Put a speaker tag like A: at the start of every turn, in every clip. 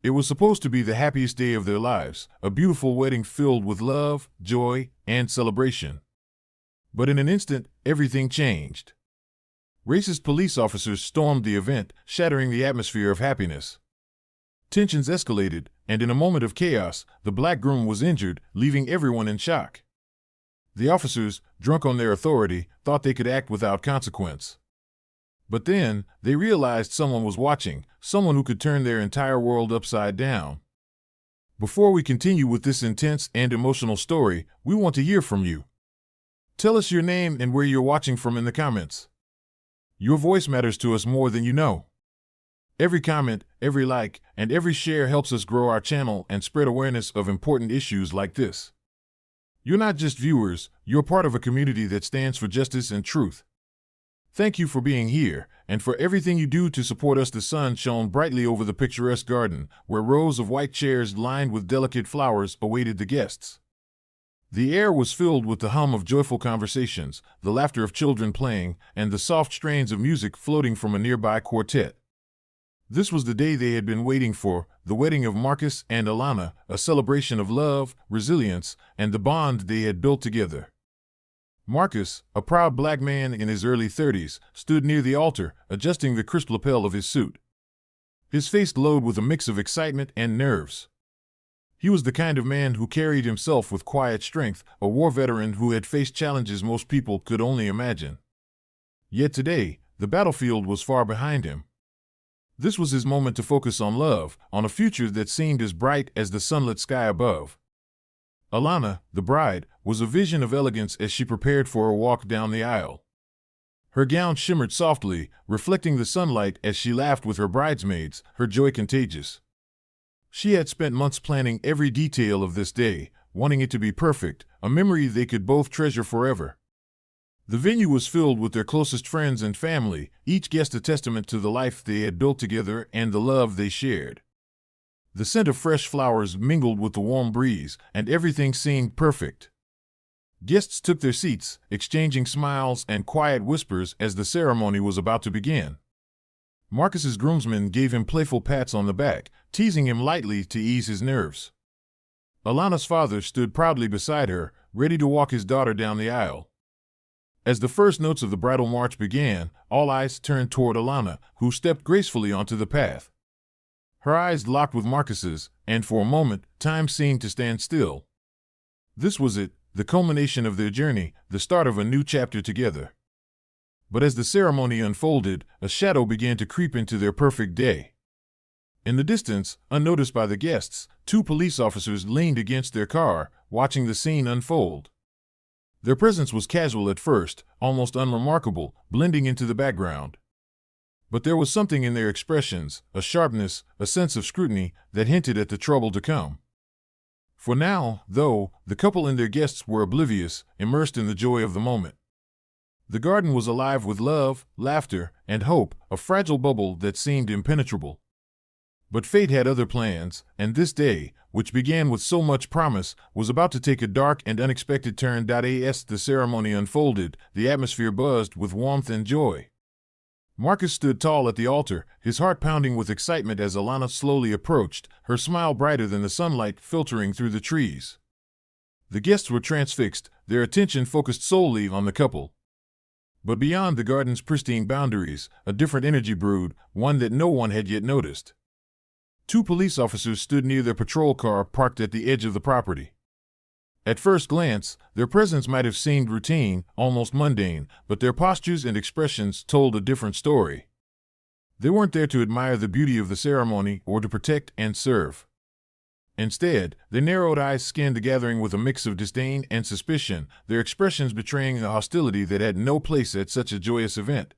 A: It was supposed to be the happiest day of their lives, a beautiful wedding filled with love, joy, and celebration. But in an instant, everything changed. Racist police officers stormed the event, shattering the atmosphere of happiness. Tensions escalated, and in a moment of chaos, the black groom was injured, leaving everyone in shock. The officers, drunk on their authority, thought they could act without consequence. But then, they realized someone was watching, someone who could turn their entire world upside down. Before we continue with this intense and emotional story, we want to hear from you. Tell us your name and where you're watching from in the comments. Your voice matters to us more than you know. Every comment, every like, and every share helps us grow our channel and spread awareness of important issues like this. You're not just viewers, you're part of a community that stands for justice and truth. Thank you for being here, and for everything you do to support us. The sun shone brightly over the picturesque garden, where rows of white chairs lined with delicate flowers awaited the guests. The air was filled with the hum of joyful conversations, the laughter of children playing, and the soft strains of music floating from a nearby quartet. This was the day they had been waiting for, the wedding of Marcus and Alana, a celebration of love, resilience, and the bond they had built together. Marcus, a proud black man in his early 30s, stood near the altar, adjusting the crisp lapel of his suit. His face glowed with a mix of excitement and nerves. He was the kind of man who carried himself with quiet strength, a war veteran who had faced challenges most people could only imagine. Yet today, the battlefield was far behind him. This was his moment to focus on love, on a future that seemed as bright as the sunlit sky above. Alana, the bride, was a vision of elegance as she prepared for a walk down the aisle. Her gown shimmered softly, reflecting the sunlight as she laughed with her bridesmaids, her joy contagious. She had spent months planning every detail of this day, wanting it to be perfect, a memory they could both treasure forever. The venue was filled with their closest friends and family, each guest a testament to the life they had built together and the love they shared. The scent of fresh flowers mingled with the warm breeze, and everything seemed perfect. Guests took their seats, exchanging smiles and quiet whispers as the ceremony was about to begin. Marcus's groomsmen gave him playful pats on the back, teasing him lightly to ease his nerves. Alana's father stood proudly beside her, ready to walk his daughter down the aisle. As the first notes of the bridal march began, all eyes turned toward Alana, who stepped gracefully onto the path. Her eyes locked with Marcus's, and for a moment, time seemed to stand still. This was it, the culmination of their journey, the start of a new chapter together. But as the ceremony unfolded, a shadow began to creep into their perfect day. In the distance, unnoticed by the guests, two police officers leaned against their car, watching the scene unfold. Their presence was casual at first, almost unremarkable, blending into the background. But there was something in their expressions, a sharpness, a sense of scrutiny, that hinted at the trouble to come. For now, though, the couple and their guests were oblivious, immersed in the joy of the moment. The garden was alive with love, laughter, and hope, a fragile bubble that seemed impenetrable. But fate had other plans, and this day, which began with so much promise, was about to take a dark and unexpected turn. As the ceremony unfolded, the atmosphere buzzed with warmth and joy. Marcus stood tall at the altar, his heart pounding with excitement as Alana slowly approached, her smile brighter than the sunlight filtering through the trees. The guests were transfixed, their attention focused solely on the couple. But beyond the garden's pristine boundaries, a different energy brewed, one that no one had yet noticed. Two police officers stood near their patrol car parked at the edge of the property. At first glance, their presence might have seemed routine, almost mundane, but their postures and expressions told a different story. They weren't there to admire the beauty of the ceremony or to protect and serve. Instead, their narrowed eyes scanned the gathering with a mix of disdain and suspicion, their expressions betraying a hostility that had no place at such a joyous event.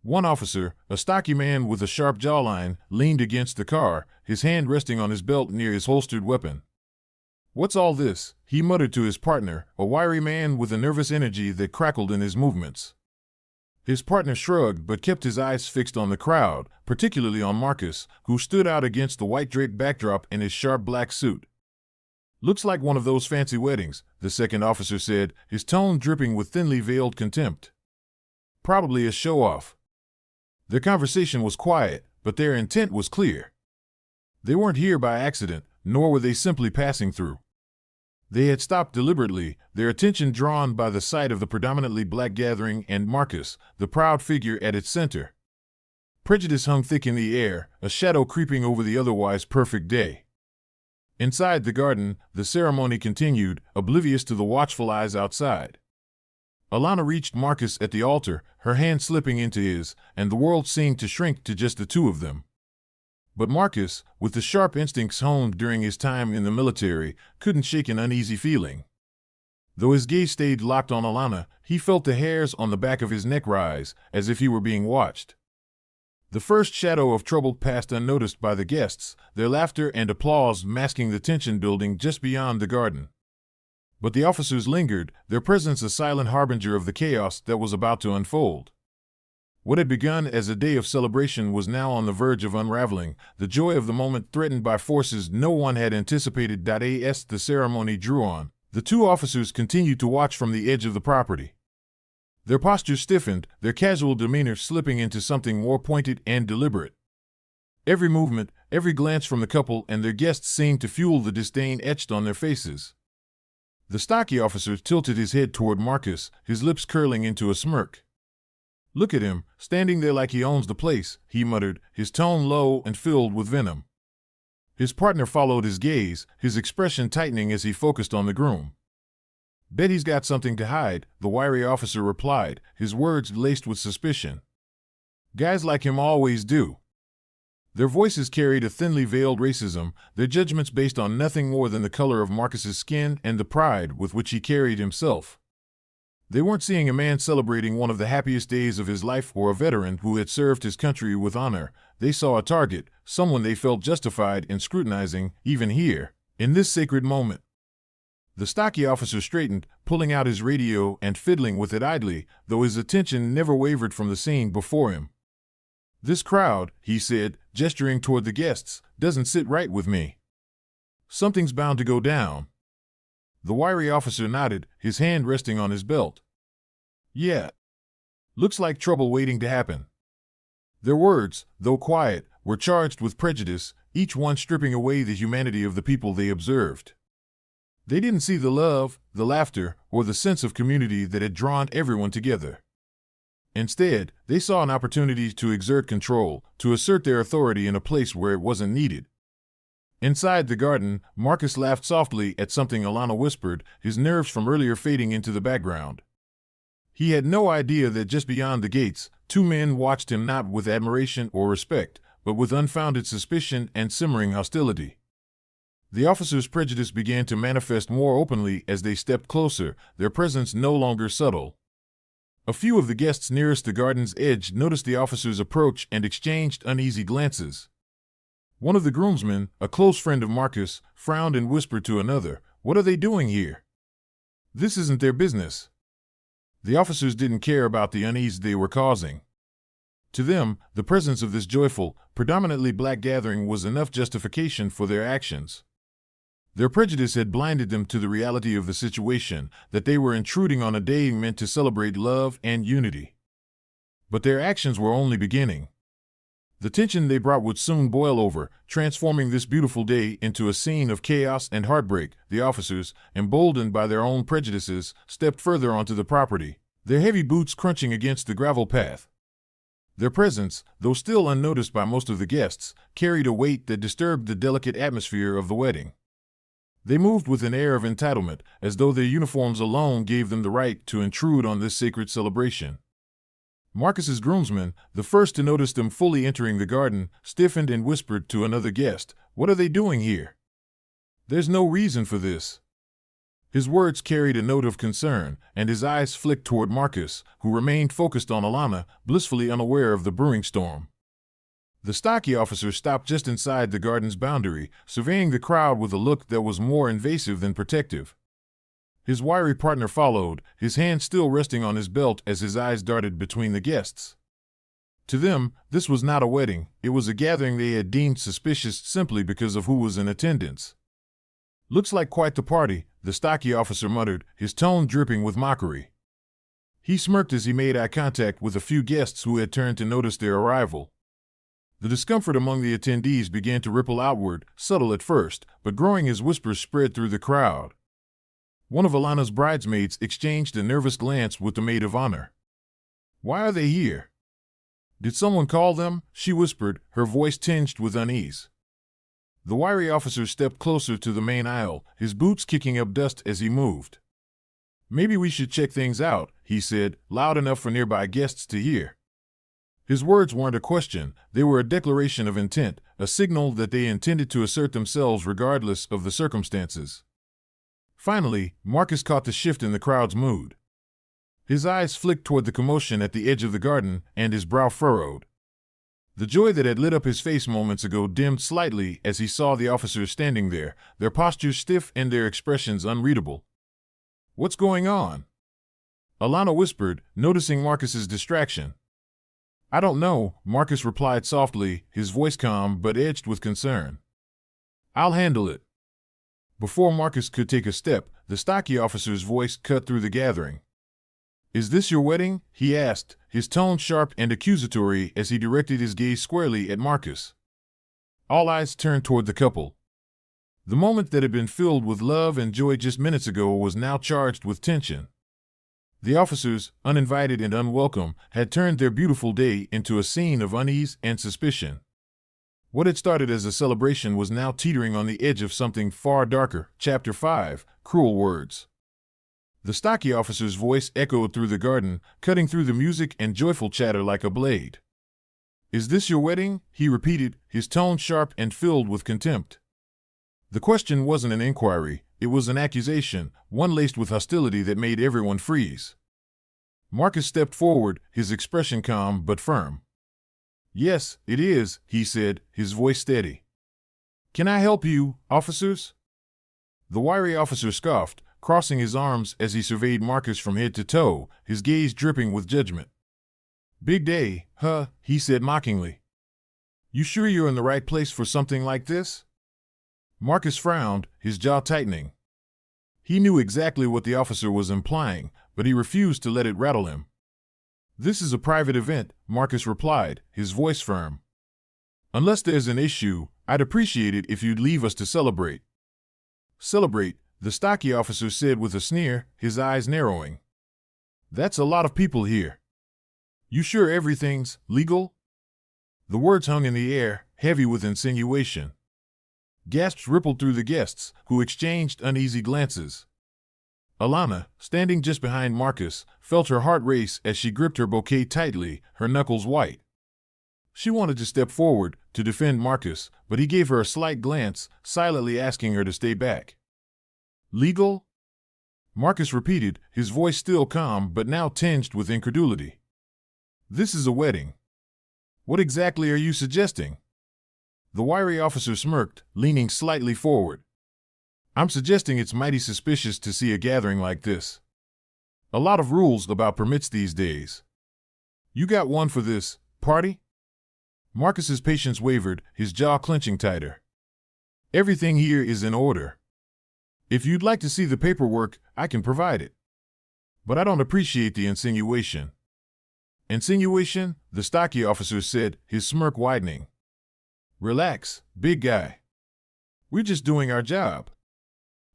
A: One officer, a stocky man with a sharp jawline, leaned against the car, his hand resting on his belt near his holstered weapon. "What's all this?" he muttered to his partner, a wiry man with a nervous energy that crackled in his movements. His partner shrugged but kept his eyes fixed on the crowd, particularly on Marcus, who stood out against the white draped backdrop in his sharp black suit. "Looks like one of those fancy weddings," the second officer said, his tone dripping with thinly veiled contempt. "Probably a show-off." Their conversation was quiet, but their intent was clear. They weren't here by accident, nor were they simply passing through. They had stopped deliberately, their attention drawn by the sight of the predominantly black gathering and Marcus, the proud figure at its center. Prejudice hung thick in the air, a shadow creeping over the otherwise perfect day. Inside the garden, the ceremony continued, oblivious to the watchful eyes outside. Alana reached Marcus at the altar, her hand slipping into his, and the world seemed to shrink to just the two of them. But Marcus, with the sharp instincts honed during his time in the military, couldn't shake an uneasy feeling. Though his gaze stayed locked on Alana, he felt the hairs on the back of his neck rise, as if he were being watched. The first shadow of trouble passed unnoticed by the guests, their laughter and applause masking the tension building just beyond the garden. But the officers lingered, their presence a silent harbinger of the chaos that was about to unfold. What had begun as a day of celebration was now on the verge of unraveling, the joy of the moment threatened by forces no one had anticipated. As the ceremony drew on, the two officers continued to watch from the edge of the property. Their postures stiffened, their casual demeanor slipping into something more pointed and deliberate. Every movement, every glance from the couple and their guests seemed to fuel the disdain etched on their faces. The stocky officer tilted his head toward Marcus, his lips curling into a smirk. "Look at him, standing there like he owns the place," he muttered, his tone low and filled with venom. His partner followed his gaze, his expression tightening as he focused on the groom. "Bet he's got something to hide," the wiry officer replied, his words laced with suspicion. "Guys like him always do." Their voices carried a thinly veiled racism, their judgments based on nothing more than the color of Marcus's skin and the pride with which he carried himself. They weren't seeing a man celebrating one of the happiest days of his life or a veteran who had served his country with honor. They saw a target, someone they felt justified in scrutinizing, even here, in this sacred moment. The stocky officer straightened, pulling out his radio and fiddling with it idly, though his attention never wavered from the scene before him. "This crowd," he said, gesturing toward the guests, "doesn't sit right with me. Something's bound to go down." The wiry officer nodded, his hand resting on his belt. "Yeah. Looks like trouble waiting to happen." Their words, though quiet, were charged with prejudice, each one stripping away the humanity of the people they observed. They didn't see the love, the laughter, or the sense of community that had drawn everyone together. Instead, they saw an opportunity to exert control, to assert their authority in a place where it wasn't needed. Inside the garden, Marcus laughed softly at something Alana whispered, his nerves from earlier fading into the background. He had no idea that just beyond the gates, two men watched him not with admiration or respect, but with unfounded suspicion and simmering hostility. The officers' prejudice began to manifest more openly as they stepped closer, their presence no longer subtle. A few of the guests nearest the garden's edge noticed the officers approach and exchanged uneasy glances. One of the groomsmen, a close friend of Marcus, frowned and whispered to another, "What are they doing here? This isn't their business." The officers didn't care about the unease they were causing. To them, the presence of this joyful, predominantly black gathering was enough justification for their actions. Their prejudice had blinded them to the reality of the situation, that they were intruding on a day meant to celebrate love and unity. But their actions were only beginning. The tension they brought would soon boil over, transforming this beautiful day into a scene of chaos and heartbreak. The officers, emboldened by their own prejudices, stepped further onto the property, their heavy boots crunching against the gravel path. Their presence, though still unnoticed by most of the guests, carried a weight that disturbed the delicate atmosphere of the wedding. They moved with an air of entitlement, as though their uniforms alone gave them the right to intrude on this sacred celebration. Marcus's groomsman, the first to notice them fully entering the garden, stiffened and whispered to another guest, "What are they doing here? There's no reason for this." His words carried a note of concern, and his eyes flicked toward Marcus, who remained focused on Alana, blissfully unaware of the brewing storm. The stocky officer stopped just inside the garden's boundary, surveying the crowd with a look that was more invasive than protective. His wiry partner followed, his hand still resting on his belt as his eyes darted between the guests. To them, this was not a wedding, it was a gathering they had deemed suspicious simply because of who was in attendance. "Looks like quite the party," the stocky officer muttered, his tone dripping with mockery. He smirked as he made eye contact with a few guests who had turned to notice their arrival. The discomfort among the attendees began to ripple outward, subtle at first, but growing as whispers spread through the crowd. One of Alana's bridesmaids exchanged a nervous glance with the maid of honor. "Why are they here?" "Did someone call them?" she whispered, her voice tinged with unease. The wiry officer stepped closer to the main aisle, his boots kicking up dust as he moved. "Maybe we should check things out," he said, loud enough for nearby guests to hear. His words weren't a question, they were a declaration of intent, a signal that they intended to assert themselves regardless of the circumstances. Finally, Marcus caught the shift in the crowd's mood. His eyes flicked toward the commotion at the edge of the garden, and his brow furrowed. The joy that had lit up his face moments ago dimmed slightly as he saw the officers standing there, their postures stiff and their expressions unreadable. "What's going on?" Alana whispered, noticing Marcus's distraction. "I don't know," Marcus replied softly, his voice calm but edged with concern. "I'll handle it." Before Marcus could take a step, the stocky officer's voice cut through the gathering. "Is this your wedding?" he asked, his tone sharp and accusatory as he directed his gaze squarely at Marcus. All eyes turned toward the couple. The moment that had been filled with love and joy just minutes ago was now charged with tension. The officers, uninvited and unwelcome, had turned their beautiful day into a scene of unease and suspicion. What had started as a celebration was now teetering on the edge of something far darker. Chapter 5, Cruel Words. The stocky officer's voice echoed through the garden, cutting through the music and joyful chatter like a blade. "Is this your wedding?" he repeated, his tone sharp and filled with contempt. The question wasn't an inquiry, it was an accusation, one laced with hostility that made everyone freeze. Marcus stepped forward, his expression calm but firm. "Yes, it is," he said, his voice steady. "Can I help you, officers?" The wiry officer scoffed, crossing his arms as he surveyed Marcus from head to toe, his gaze dripping with judgment. "Big day, huh?" he said mockingly. "You sure you're in the right place for something like this?" Marcus frowned, his jaw tightening. He knew exactly what the officer was implying, but he refused to let it rattle him. "This is a private event," Marcus replied, his voice firm. "Unless there's an issue, I'd appreciate it if you'd leave us to celebrate." "Celebrate," the stocky officer said with a sneer, his eyes narrowing. "That's a lot of people here. You sure everything's legal?" The words hung in the air, heavy with insinuation. Gasps rippled through the guests, who exchanged uneasy glances. Alana, standing just behind Marcus, felt her heart race as she gripped her bouquet tightly, her knuckles white. She wanted to step forward, to defend Marcus, but he gave her a slight glance, silently asking her to stay back. "Legal?" Marcus repeated, his voice still calm but now tinged with incredulity. "This is a wedding. What exactly are you suggesting?" The wiry officer smirked, leaning slightly forward. "I'm suggesting it's mighty suspicious to see a gathering like this. A lot of rules about permits these days. You got one for this party?" Marcus's patience wavered, his jaw clenching tighter. "Everything here is in order. If you'd like to see the paperwork, I can provide it. But I don't appreciate the insinuation." "Insinuation?" the stocky officer said, his smirk widening. "Relax, big guy. We're just doing our job.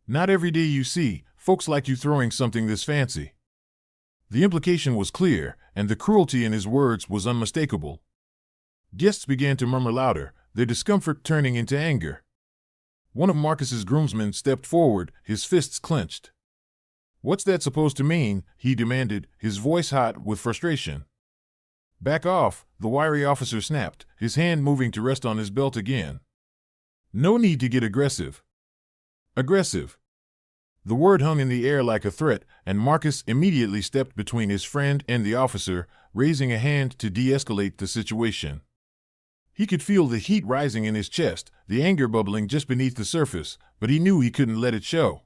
A: Not every day you see folks like you throwing something this fancy." The implication was clear, and the cruelty in his words was unmistakable. Guests began to murmur louder, their discomfort turning into anger. One of Marcus's groomsmen stepped forward, his fists clenched. "What's that supposed to mean?" he demanded, his voice hot with frustration. "Back off," the wiry officer snapped, his hand moving to rest on his belt again. "No need to get aggressive." Aggressive. The word hung in the air like a threat, and Marcus immediately stepped between his friend and the officer, raising a hand to de-escalate the situation. He could feel the heat rising in his chest, the anger bubbling just beneath the surface, but he knew he couldn't let it show.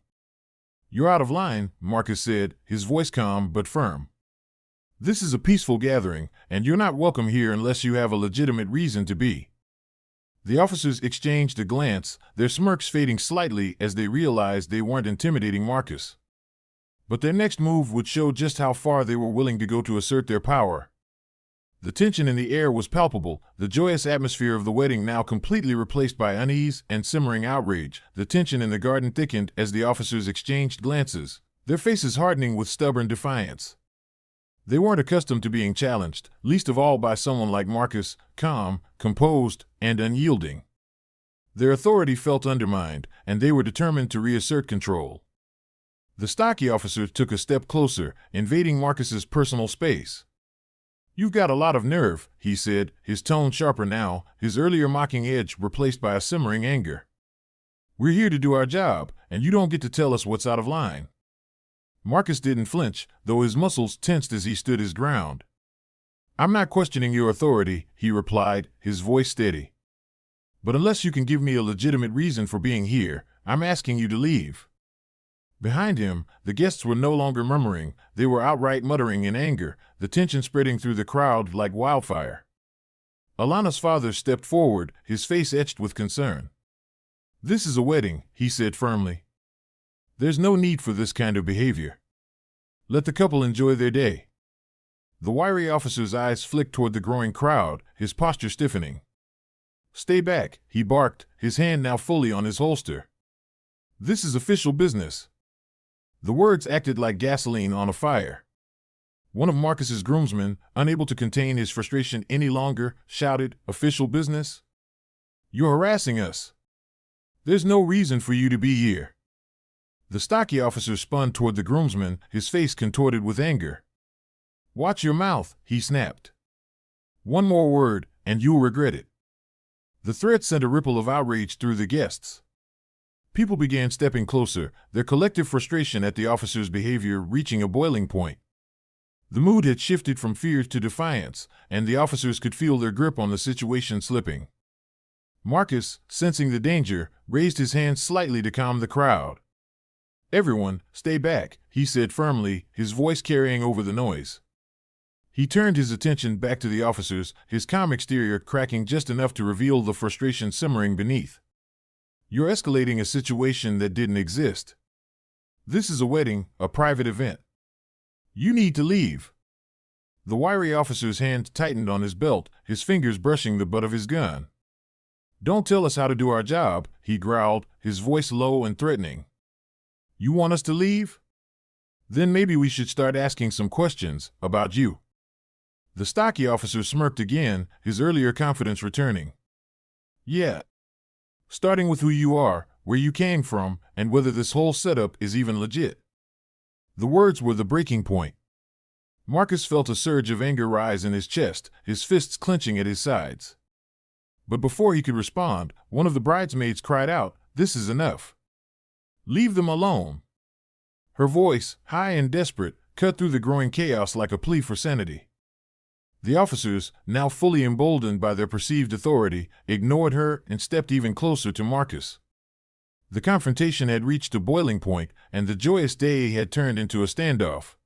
A: "You're out of line," Marcus said, his voice calm but firm. "This is a peaceful gathering, and you're not welcome here unless you have a legitimate reason to be." The officers exchanged a glance, their smirks fading slightly as they realized they weren't intimidating Marcus. But their next move would show just how far they were willing to go to assert their power. The tension in the air was palpable, the joyous atmosphere of the wedding now completely replaced by unease and simmering outrage. The tension in the garden thickened as the officers exchanged glances, their faces hardening with stubborn defiance. They weren't accustomed to being challenged, least of all by someone like Marcus, calm, composed, and unyielding. Their authority felt undermined, and they were determined to reassert control. The stocky officer took a step closer, invading Marcus's personal space. "You've got a lot of nerve," he said, his tone sharper now, his earlier mocking edge replaced by a simmering anger. "We're here to do our job, and you don't get to tell us what's out of line." Marcus didn't flinch, though his muscles tensed as he stood his ground. "I'm not questioning your authority," he replied, his voice steady. "But unless you can give me a legitimate reason for being here, I'm asking you to leave." Behind him, the guests were no longer murmuring, they were outright muttering in anger, the tension spreading through the crowd like wildfire. Alana's father stepped forward, his face etched with concern. "This is a wedding," he said firmly. "There's no need for this kind of behavior. Let the couple enjoy their day." The wiry officer's eyes flicked toward the growing crowd, his posture stiffening. "Stay back," he barked, his hand now fully on his holster. "This is official business." The words acted like gasoline on a fire. One of Marcus's groomsmen, unable to contain his frustration any longer, shouted, "Official business? You're harassing us. There's no reason for you to be here." The stocky officer spun toward the groomsman, his face contorted with anger. "Watch your mouth," he snapped. "One more word, and you'll regret it." The threat sent a ripple of outrage through the guests. People began stepping closer, their collective frustration at the officer's behavior reaching a boiling point. The mood had shifted from fear to defiance, and the officers could feel their grip on the situation slipping. Marcus, sensing the danger, raised his hand slightly to calm the crowd. "Everyone, stay back," he said firmly, his voice carrying over the noise. He turned his attention back to the officers, his calm exterior cracking just enough to reveal the frustration simmering beneath. "You're escalating a situation that didn't exist. This is a wedding, a private event. You need to leave." The wiry officer's hand tightened on his belt, his fingers brushing the butt of his gun. "Don't tell us how to do our job," he growled, his voice low and threatening. "You want us to leave? Then maybe we should start asking some questions about you." The stocky officer smirked again, his earlier confidence returning. "Yeah. Starting with who you are, where you came from, and whether this whole setup is even legit." The words were the breaking point. Marcus felt a surge of anger rise in his chest, his fists clenching at his sides. But before he could respond, one of the bridesmaids cried out, "This is enough. Leave them alone." Her voice, high and desperate, cut through the growing chaos like a plea for sanity. The officers, now fully emboldened by their perceived authority, ignored her and stepped even closer to Marcus. The confrontation had reached a boiling point, and the joyous day had turned into a standoff.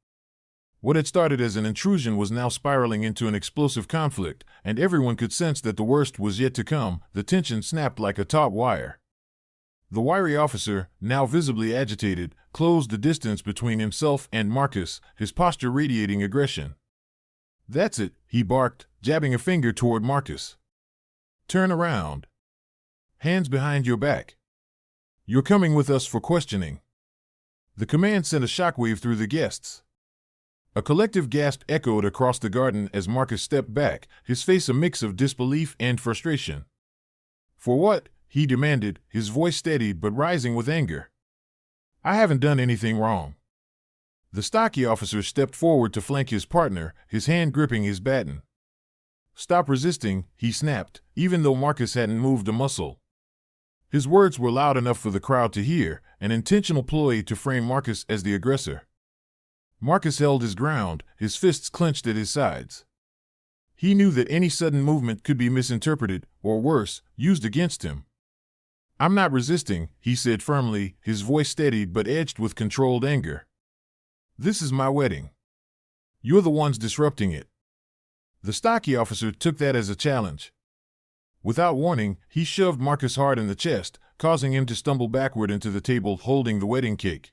A: What had started as an intrusion was now spiraling into an explosive conflict, and everyone could sense that the worst was yet to come. The tension snapped like a taut wire. The wiry officer, now visibly agitated, closed the distance between himself and Marcus, his posture radiating aggression. "That's it," he barked, jabbing a finger toward Marcus. "Turn around. Hands behind your back. You're coming with us for questioning." The command sent a shockwave through the guests. A collective gasp echoed across the garden as Marcus stepped back, his face a mix of disbelief and frustration. "For what?" he demanded, his voice steady but rising with anger. "I haven't done anything wrong." The stocky officer stepped forward to flank his partner, his hand gripping his baton. "Stop resisting," he snapped, even though Marcus hadn't moved a muscle. His words were loud enough for the crowd to hear, an intentional ploy to frame Marcus as the aggressor. Marcus held his ground, his fists clenched at his sides. He knew that any sudden movement could be misinterpreted, or worse, used against him. "I'm not resisting," he said firmly, his voice steady but edged with controlled anger. "This is my wedding. You're the ones disrupting it." The stocky officer took that as a challenge. Without warning, he shoved Marcus hard in the chest, causing him to stumble backward into the table holding the wedding cake.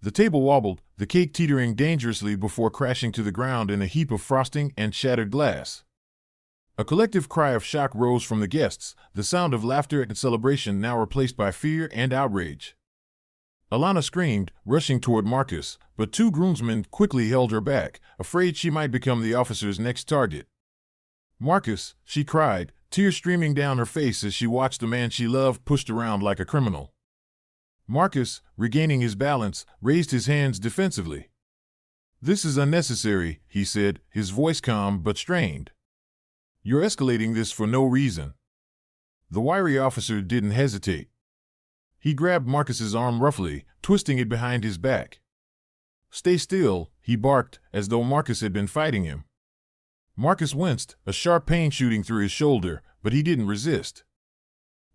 A: The table wobbled, the cake teetering dangerously before crashing to the ground in a heap of frosting and shattered glass. A collective cry of shock rose from the guests, the sound of laughter and celebration now replaced by fear and outrage. Alana screamed, rushing toward Marcus, but two groomsmen quickly held her back, afraid she might become the officer's next target. "Marcus," she cried, tears streaming down her face as she watched the man she loved pushed around like a criminal. Marcus, regaining his balance, raised his hands defensively. "This is unnecessary," he said, his voice calm but strained. "You're escalating this for no reason." The wiry officer didn't hesitate. He grabbed Marcus's arm roughly, twisting it behind his back. "Stay still," he barked, as though Marcus had been fighting him. Marcus winced, a sharp pain shooting through his shoulder, but he didn't resist.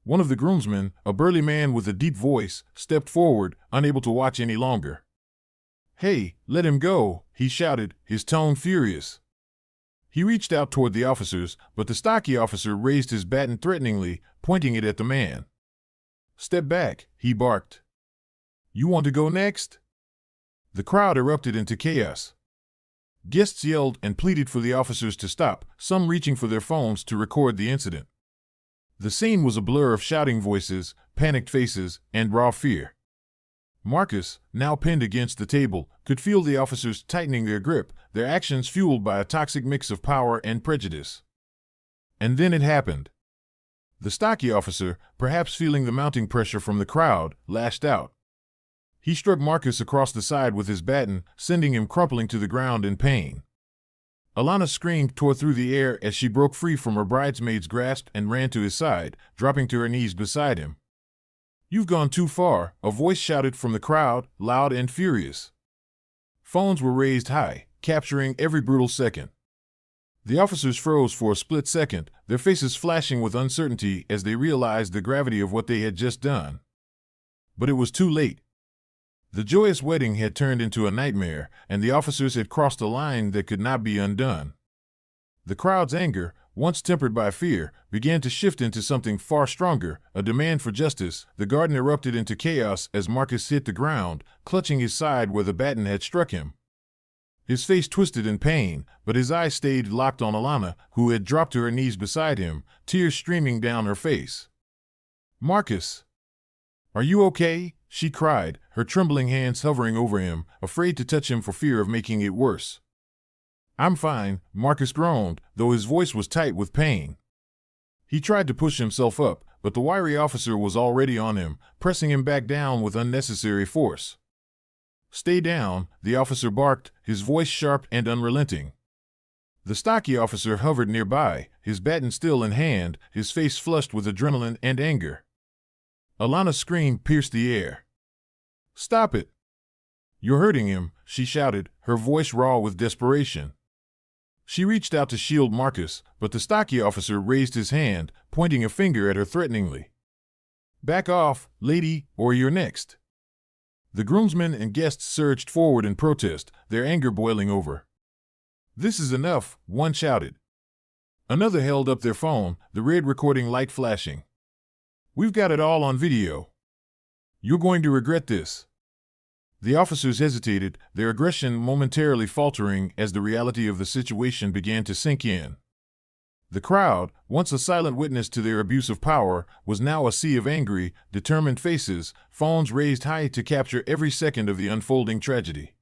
A: One of the groomsmen, a burly man with a deep voice, stepped forward, unable to watch any longer. "Hey, let him go," he shouted, his tone furious. He reached out toward the officers, but the stocky officer raised his baton threateningly, pointing it at the man. "Step back," he barked. "You want to go next?" The crowd erupted into chaos. Guests yelled and pleaded for the officers to stop, some reaching for their phones to record the incident. The scene was a blur of shouting voices, panicked faces, and raw fear. Marcus, now pinned against the table, could feel the officers tightening their grip, their actions fueled by a toxic mix of power and prejudice. And then it happened. The stocky officer, perhaps feeling the mounting pressure from the crowd, lashed out. He struck Marcus across the side with his baton, sending him crumpling to the ground in pain. Alana screamed, tore through the air as she broke free from her bridesmaid's grasp and ran to his side, dropping to her knees beside him. "You've gone too far," a voice shouted from the crowd, loud and furious. Phones were raised high, capturing every brutal second. The officers froze for a split second, their faces flashing with uncertainty as they realized the gravity of what they had just done. But it was too late. The joyous wedding had turned into a nightmare, and the officers had crossed a line that could not be undone. The crowd's anger, once tempered by fear, began to shift into something far stronger, a demand for justice. The garden erupted into chaos as Marcus hit the ground, clutching his side where the baton had struck him. His face twisted in pain, but his eyes stayed locked on Alana, who had dropped to her knees beside him, tears streaming down her face. "Marcus! Are you okay?" she cried, her trembling hands hovering over him, afraid to touch him for fear of making it worse. "I'm fine," Marcus groaned, though his voice was tight with pain. He tried to push himself up, but the wiry officer was already on him, pressing him back down with unnecessary force. "Stay down," the officer barked, his voice sharp and unrelenting. The stocky officer hovered nearby, his baton still in hand, his face flushed with adrenaline and anger. Alana's scream pierced the air. "Stop it! You're hurting him," she shouted, her voice raw with desperation. She reached out to shield Marcus, but the stocky officer raised his hand, pointing a finger at her threateningly. "Back off, lady, or you're next." The groomsmen and guests surged forward in protest, their anger boiling over. "This is enough," one shouted. Another held up their phone, the red recording light flashing. "We've got it all on video. You're going to regret this." The officers hesitated, their aggression momentarily faltering as the reality of the situation began to sink in. The crowd, once a silent witness to their abuse of power, was now a sea of angry, determined faces, phones raised high to capture every second of the unfolding tragedy.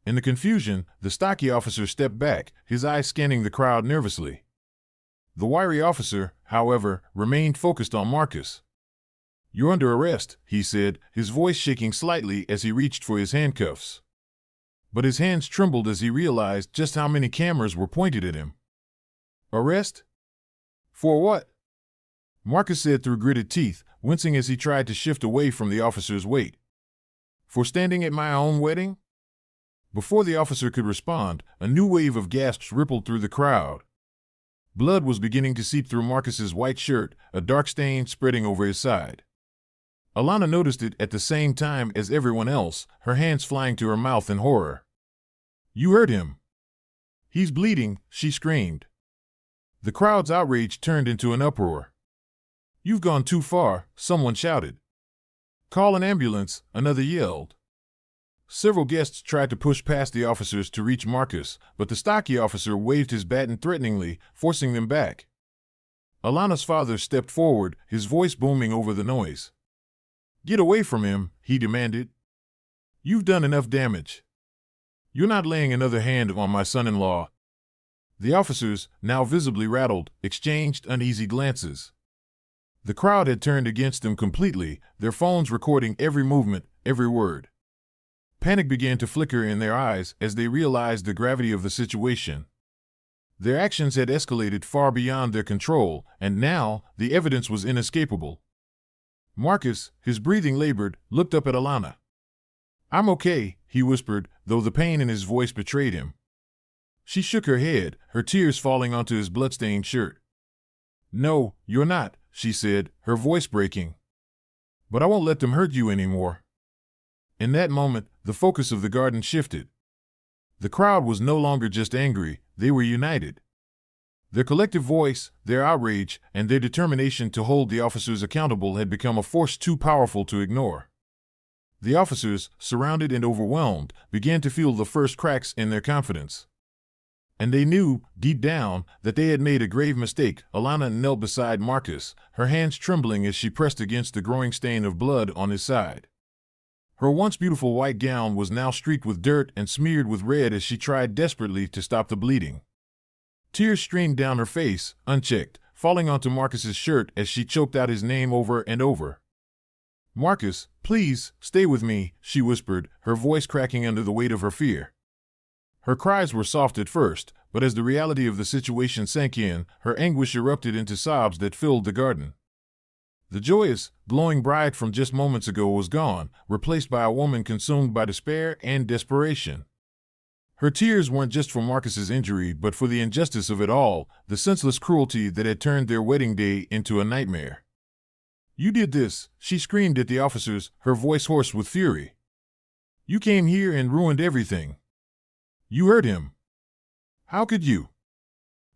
A: In the confusion, the stocky officer stepped back, his eyes scanning the crowd nervously. The wiry officer, however, remained focused on Marcus. "You're under arrest," he said, his voice shaking slightly as he reached for his handcuffs. But his hands trembled as he realized just how many cameras were pointed at him. "Arrest? For what?" Marcus said through gritted teeth, wincing as he tried to shift away from the officer's weight. "For standing at my own wedding?" Before the officer could respond, a new wave of gasps rippled through the crowd. Blood was beginning to seep through Marcus's white shirt, a dark stain spreading over his side. Alana noticed it at the same time as everyone else, her hands flying to her mouth in horror. "You hurt him. He's bleeding," she screamed. The crowd's outrage turned into an uproar. "You've gone too far," someone shouted. "Call an ambulance," another yelled. Several guests tried to push past the officers to reach Marcus, but the stocky officer waved his baton threateningly, forcing them back. Alana's father stepped forward, his voice booming over the noise. "Get away from him," he demanded. "You've done enough damage. You're not laying another hand on my son-in-law." The officers, now visibly rattled, exchanged uneasy glances. The crowd had turned against them completely, their phones recording every movement, every word. Panic began to flicker in their eyes as they realized the gravity of the situation. Their actions had escalated far beyond their control, and now the evidence was inescapable. Marcus, his breathing labored, looked up at Alana. "I'm okay," he whispered, though the pain in his voice betrayed him. She shook her head, her tears falling onto his bloodstained shirt. "No, you're not," she said, her voice breaking. "But I won't let them hurt you anymore." In that moment, the focus of the garden shifted. The crowd was no longer just angry, they were united. Their collective voice, their outrage, and their determination to hold the officers accountable had become a force too powerful to ignore. The officers, surrounded and overwhelmed, began to feel the first cracks in their confidence. And they knew, deep down, that they had made a grave mistake. Alana knelt beside Marcus, her hands trembling as she pressed against the growing stain of blood on his side. Her once beautiful white gown was now streaked with dirt and smeared with red as she tried desperately to stop the bleeding. Tears streamed down her face, unchecked, falling onto Marcus's shirt as she choked out his name over and over. "Marcus, please, stay with me," she whispered, her voice cracking under the weight of her fear. Her cries were soft at first, but as the reality of the situation sank in, her anguish erupted into sobs that filled the garden. The joyous, glowing bride from just moments ago was gone, replaced by a woman consumed by despair and desperation. Her tears weren't just for Marcus's injury, but for the injustice of it all, the senseless cruelty that had turned their wedding day into a nightmare. "You did this," she screamed at the officers, her voice hoarse with fury. "You came here and ruined everything. You hurt him. How could you?"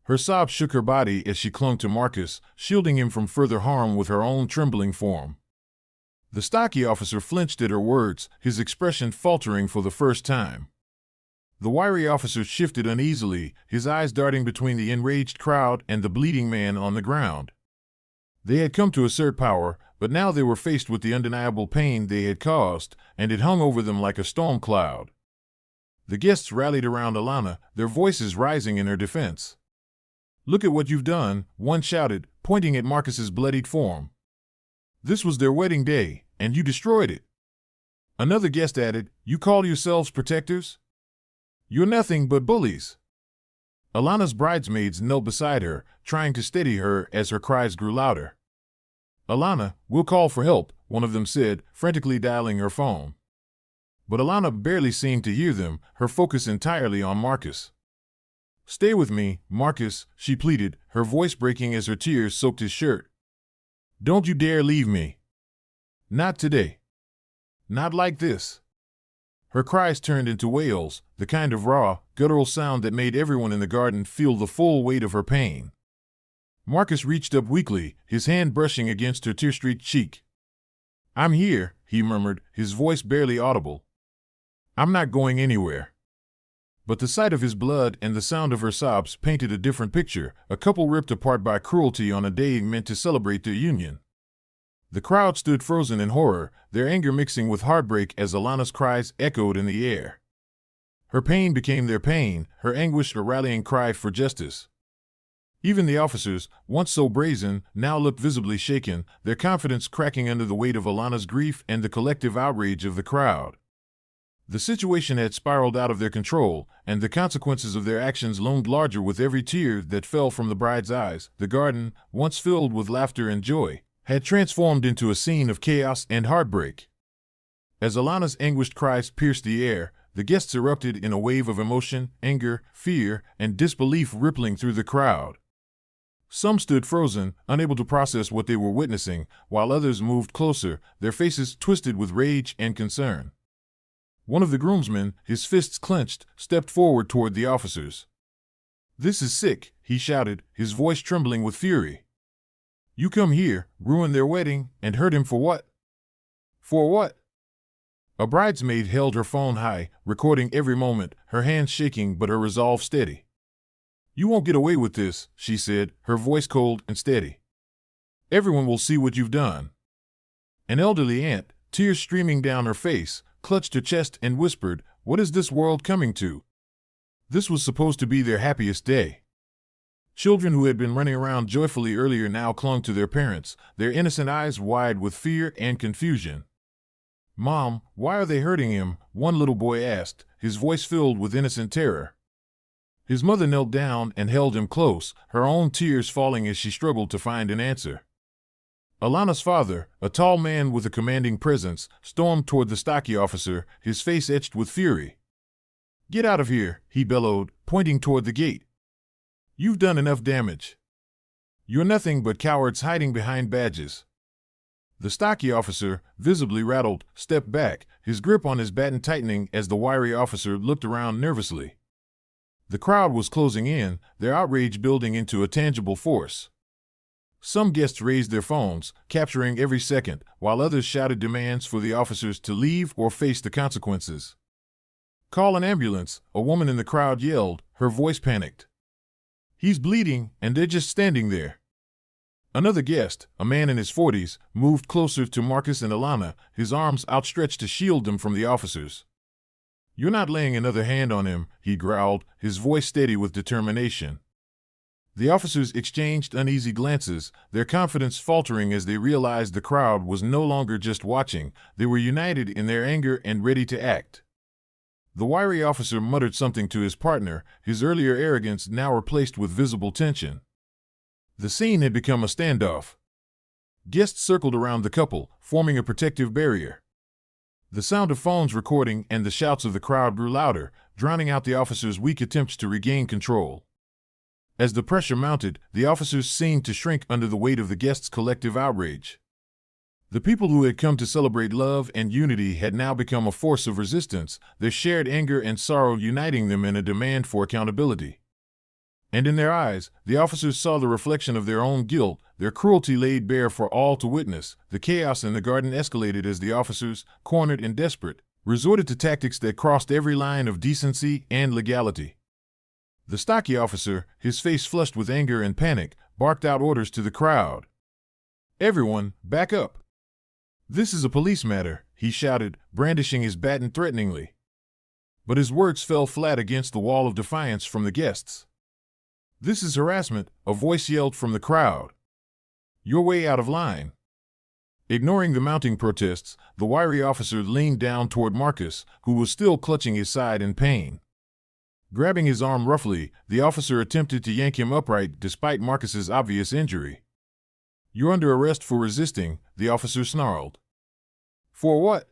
A: Her sobs shook her body as she clung to Marcus, shielding him from further harm with her own trembling form. The stocky officer flinched at her words, his expression faltering for the first time. The wiry officer shifted uneasily, his eyes darting between the enraged crowd and the bleeding man on the ground. They had come to assert power, but now they were faced with the undeniable pain they had caused, and it hung over them like a storm cloud. The guests rallied around Alana, their voices rising in her defense. "Look at what you've done," one shouted, pointing at Marcus's bloodied form. "This was their wedding day, and you destroyed it." Another guest added, "You call yourselves protectors? You're nothing but bullies." Alana's bridesmaids knelt beside her, trying to steady her as her cries grew louder. "Alana, we'll call for help," one of them said, frantically dialing her phone. But Alana barely seemed to hear them, her focus entirely on Marcus. "Stay with me, Marcus," she pleaded, her voice breaking as her tears soaked his shirt. "Don't you dare leave me. Not today. Not like this." Her cries turned into wails, the kind of raw, guttural sound that made everyone in the garden feel the full weight of her pain. Marcus reached up weakly, his hand brushing against her tear-streaked cheek. "I'm here," he murmured, his voice barely audible. "I'm not going anywhere." But the sight of his blood and the sound of her sobs painted a different picture, a couple ripped apart by cruelty on a day meant to celebrate their union. The crowd stood frozen in horror, their anger mixing with heartbreak as Alana's cries echoed in the air. Her pain became their pain, her anguish a rallying cry for justice. Even the officers, once so brazen, now looked visibly shaken, their confidence cracking under the weight of Alana's grief and the collective outrage of the crowd. The situation had spiraled out of their control, and the consequences of their actions loomed larger with every tear that fell from the bride's eyes. The garden, once filled with laughter and joy, had transformed into a scene of chaos and heartbreak. As Alana's anguished cries pierced the air, the guests erupted in a wave of emotion, anger, fear, and disbelief rippling through the crowd. Some stood frozen, unable to process what they were witnessing, while others moved closer, their faces twisted with rage and concern. One of the groomsmen, his fists clenched, stepped forward toward the officers. "This is sick," he shouted, his voice trembling with fury. "You come here, ruin their wedding, and hurt him for what? For what?" A bridesmaid held her phone high, recording every moment, her hands shaking but her resolve steady. "You won't get away with this," she said, her voice cold and steady. "Everyone will see what you've done." An elderly aunt, tears streaming down her face, clutched her chest and whispered, "What is this world coming to?" This was supposed to be their happiest day. Children who had been running around joyfully earlier now clung to their parents, their innocent eyes wide with fear and confusion. "Mom, why are they hurting him?" one little boy asked, his voice filled with innocent terror. His mother knelt down and held him close, her own tears falling as she struggled to find an answer. Alana's father, a tall man with a commanding presence, stormed toward the stocky officer, his face etched with fury. "Get out of here," he bellowed, pointing toward the gate. "You've done enough damage. You're nothing but cowards hiding behind badges." The stocky officer, visibly rattled, stepped back, his grip on his baton tightening as the wiry officer looked around nervously. The crowd was closing in, their outrage building into a tangible force. Some guests raised their phones, capturing every second, while others shouted demands for the officers to leave or face the consequences. "Call an ambulance," a woman in the crowd yelled, her voice panicked. "He's bleeding, and they're just standing there." Another guest, a man in his 40s, moved closer to Marcus and Alana, his arms outstretched to shield them from the officers. "You're not laying another hand on him," he growled, his voice steady with determination. The officers exchanged uneasy glances, their confidence faltering as they realized the crowd was no longer just watching, they were united in their anger and ready to act. The wiry officer muttered something to his partner, his earlier arrogance now replaced with visible tension. The scene had become a standoff. Guests circled around the couple, forming a protective barrier. The sound of phones recording and the shouts of the crowd grew louder, drowning out the officers' weak attempts to regain control. As the pressure mounted, the officers seemed to shrink under the weight of the guests' collective outrage. The people who had come to celebrate love and unity had now become a force of resistance, their shared anger and sorrow uniting them in a demand for accountability. And in their eyes, the officers saw the reflection of their own guilt, their cruelty laid bare for all to witness. The chaos in the garden escalated as the officers, cornered and desperate, resorted to tactics that crossed every line of decency and legality. The stocky officer, his face flushed with anger and panic, barked out orders to the crowd. "Everyone, back up. This is a police matter," he shouted, brandishing his baton threateningly. But his words fell flat against the wall of defiance from the guests. "This is harassment," a voice yelled from the crowd. "You're way out of line." Ignoring the mounting protests, the wiry officer leaned down toward Marcus, who was still clutching his side in pain. Grabbing his arm roughly, the officer attempted to yank him upright despite Marcus's obvious injury. "You're under arrest for resisting," the officer snarled. "For what?"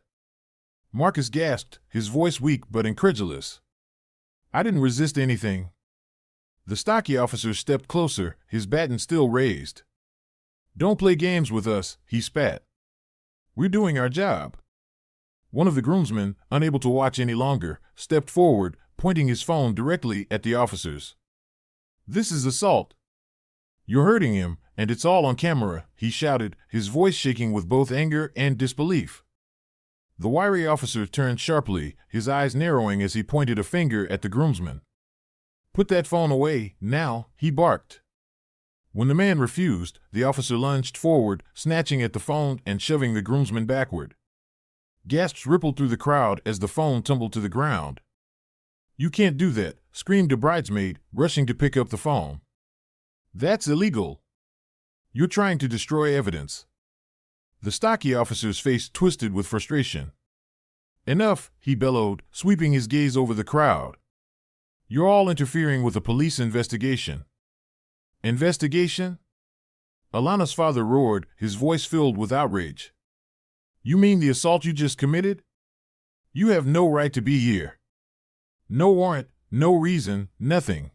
A: Marcus gasped, his voice weak but incredulous. "I didn't resist anything." The stocky officer stepped closer, his baton still raised. "Don't play games with us," he spat. "We're doing our job." One of the groomsmen, unable to watch any longer, stepped forward, pointing his phone directly at the officers. "This is assault. You're hurting him, and it's all on camera," he shouted, his voice shaking with both anger and disbelief. The wiry officer turned sharply, his eyes narrowing as he pointed a finger at the groomsman. "Put that phone away, now," he barked. When the man refused, the officer lunged forward, snatching at the phone and shoving the groomsman backward. Gasps rippled through the crowd as the phone tumbled to the ground. "You can't do that," screamed a bridesmaid, rushing to pick up the phone. "That's illegal. You're trying to destroy evidence." The stocky officer's face twisted with frustration. "Enough," he bellowed, sweeping his gaze over the crowd. "You're all interfering with a police investigation." "Investigation?" Alana's father roared, his voice filled with outrage. "You mean the assault you just committed? You have no right to be here. No warrant, no reason, nothing."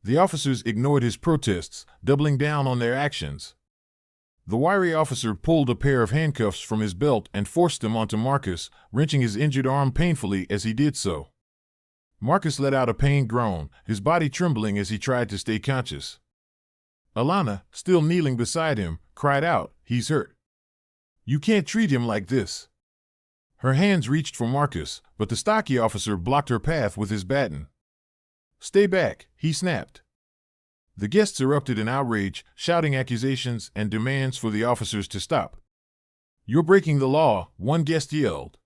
A: The officers ignored his protests, doubling down on their actions. The wiry officer pulled a pair of handcuffs from his belt and forced them onto Marcus, wrenching his injured arm painfully as he did so. Marcus let out a pained groan, his body trembling as he tried to stay conscious. Alana, still kneeling beside him, cried out, "He's hurt. You can't treat him like this." Her hands reached for Marcus, but the stocky officer blocked her path with his baton. "Stay back," he snapped. The guests erupted in outrage, shouting accusations and demands for the officers to stop. "You're breaking the law," one guest yelled.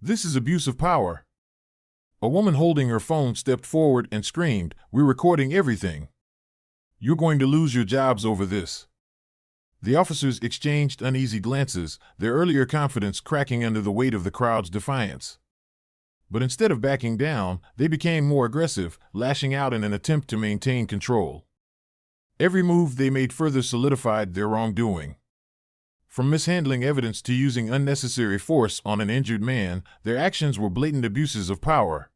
A: "This is abuse of power." A woman holding her phone stepped forward and screamed, "We're recording everything. You're going to lose your jobs over this." The officers exchanged uneasy glances, their earlier confidence cracking under the weight of the crowd's defiance. But instead of backing down, they became more aggressive, lashing out in an attempt to maintain control. Every move they made further solidified their wrongdoing. From mishandling evidence to using unnecessary force on an injured man, their actions were blatant abuses of power.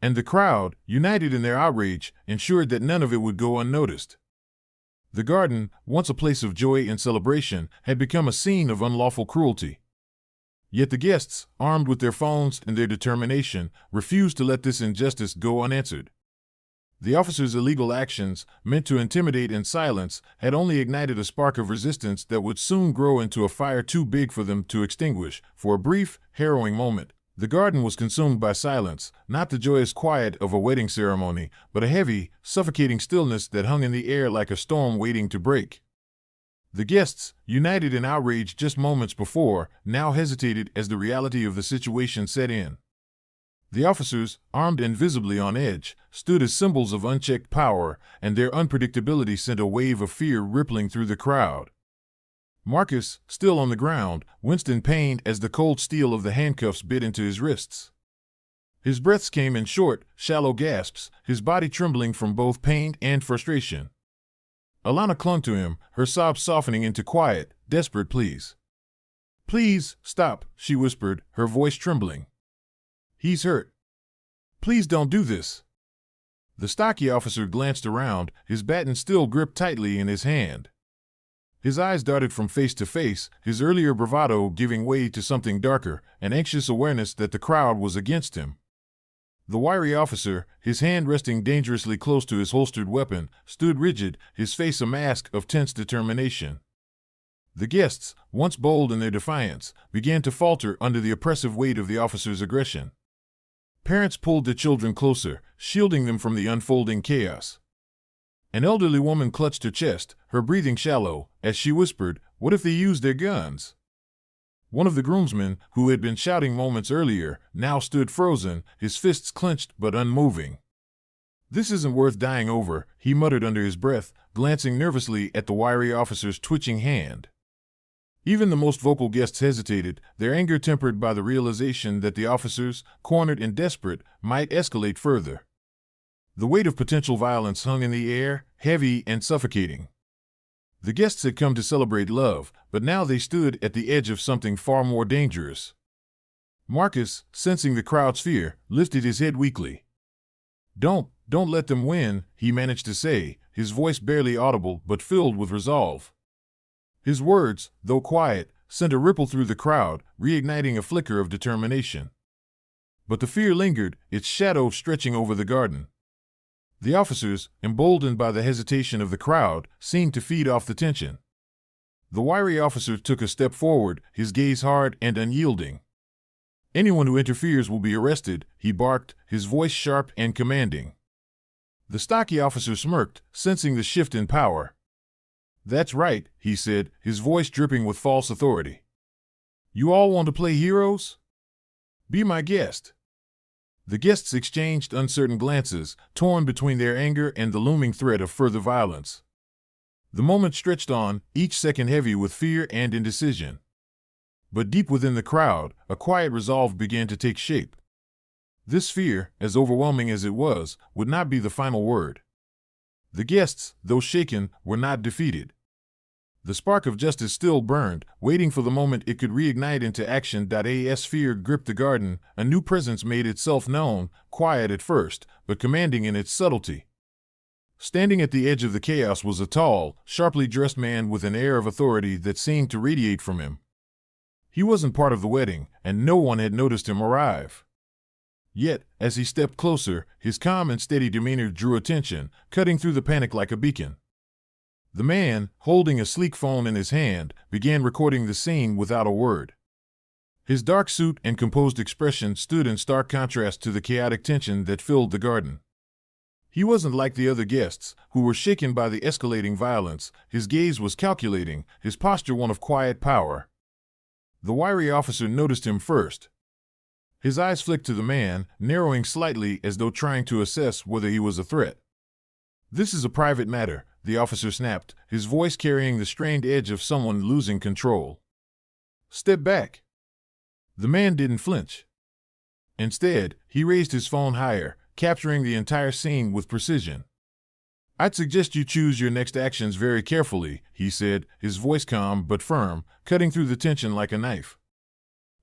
A: And the crowd, united in their outrage, ensured that none of it would go unnoticed. The garden, once a place of joy and celebration, had become a scene of unlawful cruelty. Yet the guests, armed with their phones and their determination, refused to let this injustice go unanswered. The officers' illegal actions, meant to intimidate and silence, had only ignited a spark of resistance that would soon grow into a fire too big for them to extinguish. For a brief, harrowing moment, the garden was consumed by silence, not the joyous quiet of a wedding ceremony, but a heavy, suffocating stillness that hung in the air like a storm waiting to break. The guests, united in outrage just moments before, now hesitated as the reality of the situation set in. The officers, armed and visibly on edge, stood as symbols of unchecked power, and their unpredictability sent a wave of fear rippling through the crowd. Marcus, still on the ground, winced in pain as the cold steel of the handcuffs bit into his wrists. His breaths came in short, shallow gasps, his body trembling from both pain and frustration. Alana clung to him, her sobs softening into quiet, desperate pleas. "Please, stop," she whispered, her voice trembling. "He's hurt. Please don't do this." The stocky officer glanced around, his baton still gripped tightly in his hand. His eyes darted from face to face, his earlier bravado giving way to something darker, an anxious awareness that the crowd was against him. The wiry officer, his hand resting dangerously close to his holstered weapon, stood rigid, his face a mask of tense determination. The guests, once bold in their defiance, began to falter under the oppressive weight of the officer's aggression. Parents pulled their children closer, shielding them from the unfolding chaos. An elderly woman clutched her chest, her breathing shallow, as she whispered, "What if they use their guns?" One of the groomsmen, who had been shouting moments earlier, now stood frozen, his fists clenched but unmoving. "This isn't worth dying over," he muttered under his breath, glancing nervously at the wiry officer's twitching hand. Even the most vocal guests hesitated, their anger tempered by the realization that the officers, cornered and desperate, might escalate further. The weight of potential violence hung in the air, heavy and suffocating. The guests had come to celebrate love, but now they stood at the edge of something far more dangerous. Marcus, sensing the crowd's fear, lifted his head weakly. Don't let them win," he managed to say, his voice barely audible but filled with resolve. His words, though quiet, sent a ripple through the crowd, reigniting a flicker of determination. But the fear lingered, its shadow stretching over the garden. The officers, emboldened by the hesitation of the crowd, seemed to feed off the tension. The wiry officer took a step forward, his gaze hard and unyielding. "Anyone who interferes will be arrested," he barked, his voice sharp and commanding. The stocky officer smirked, sensing the shift in power. "That's right," he said, his voice dripping with false authority. "You all want to play heroes? Be my guest." The guests exchanged uncertain glances, torn between their anger and the looming threat of further violence. The moment stretched on, each second heavy with fear and indecision. But deep within the crowd, a quiet resolve began to take shape. This fear, as overwhelming as it was, would not be the final word. The guests, though shaken, were not defeated. The spark of justice still burned, waiting for the moment it could reignite into action. As fear gripped the garden, a new presence made itself known, quiet at first, but commanding in its subtlety. Standing at the edge of the chaos was a tall, sharply dressed man with an air of authority that seemed to radiate from him. He wasn't part of the wedding, and no one had noticed him arrive. Yet, as he stepped closer, his calm and steady demeanor drew attention, cutting through the panic like a beacon. The man, holding a sleek phone in his hand, began recording the scene without a word. His dark suit and composed expression stood in stark contrast to the chaotic tension that filled the garden. He wasn't like the other guests, who were shaken by the escalating violence. His gaze was calculating, his posture one of quiet power. The wiry officer noticed him first. His eyes flicked to the man, narrowing slightly as though trying to assess whether he was a threat. "This is a private matter," the officer snapped, his voice carrying the strained edge of someone losing control. "Step back." The man didn't flinch. Instead, he raised his phone higher, capturing the entire scene with precision. "I'd suggest you choose your next actions very carefully," he said, his voice calm but firm, cutting through the tension like a knife.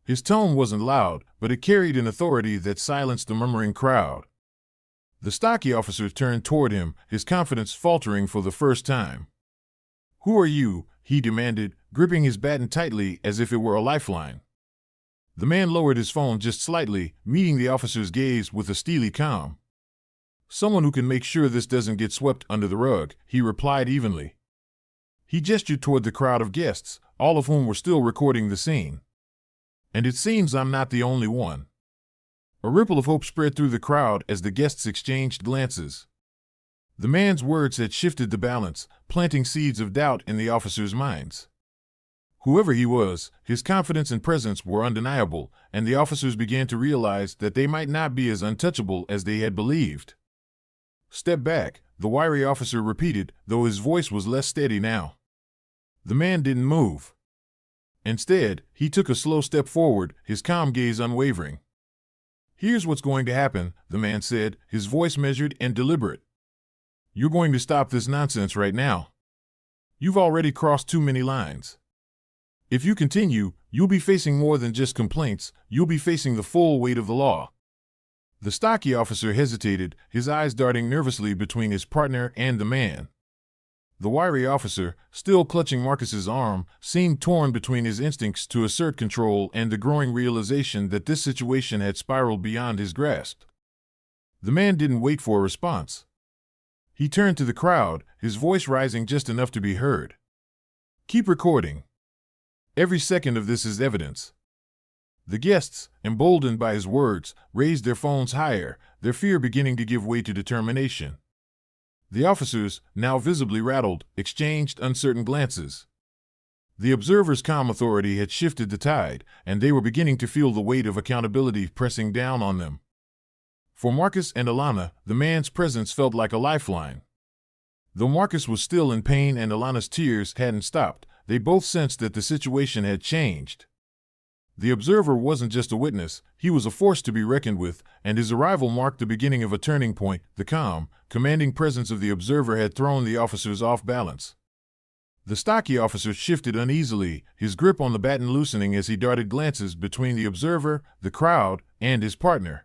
A: His tone wasn't loud, but it carried an authority that silenced the murmuring crowd. The stocky officer turned toward him, his confidence faltering for the first time. "Who are you?" he demanded, gripping his baton tightly as if it were a lifeline. The man lowered his phone just slightly, meeting the officer's gaze with a steely calm. "Someone who can make sure this doesn't get swept under the rug," he replied evenly. He gestured toward the crowd of guests, all of whom were still recording the scene. "And it seems I'm not the only one." A ripple of hope spread through the crowd as the guests exchanged glances. The man's words had shifted the balance, planting seeds of doubt in the officers' minds. Whoever he was, his confidence and presence were undeniable, and the officers began to realize that they might not be as untouchable as they had believed. "Step back," the wiry officer repeated, though his voice was less steady now. The man didn't move. Instead, he took a slow step forward, his calm gaze unwavering. "Here's what's going to happen," the man said, his voice measured and deliberate. "You're going to stop this nonsense right now. You've already crossed too many lines. If you continue, you'll be facing more than just complaints, you'll be facing the full weight of the law." The stocky officer hesitated, his eyes darting nervously between his partner and the man. The wiry officer, still clutching Marcus's arm, seemed torn between his instincts to assert control and the growing realization that this situation had spiraled beyond his grasp. The man didn't wait for a response. He turned to the crowd, his voice rising just enough to be heard. "Keep recording. Every second of this is evidence." The guests, emboldened by his words, raised their phones higher, their fear beginning to give way to determination. The officers, now visibly rattled, exchanged uncertain glances. The observers' calm authority had shifted the tide, and they were beginning to feel the weight of accountability pressing down on them. For Marcus and Alana, the man's presence felt like a lifeline. Though Marcus was still in pain and Alana's tears hadn't stopped, they both sensed that the situation had changed. The observer wasn't just a witness, he was a force to be reckoned with, and his arrival marked the beginning of a turning point. The calm, commanding presence of the observer had thrown the officers off balance. The stocky officer shifted uneasily, his grip on the baton loosening as he darted glances between the observer, the crowd, and his partner.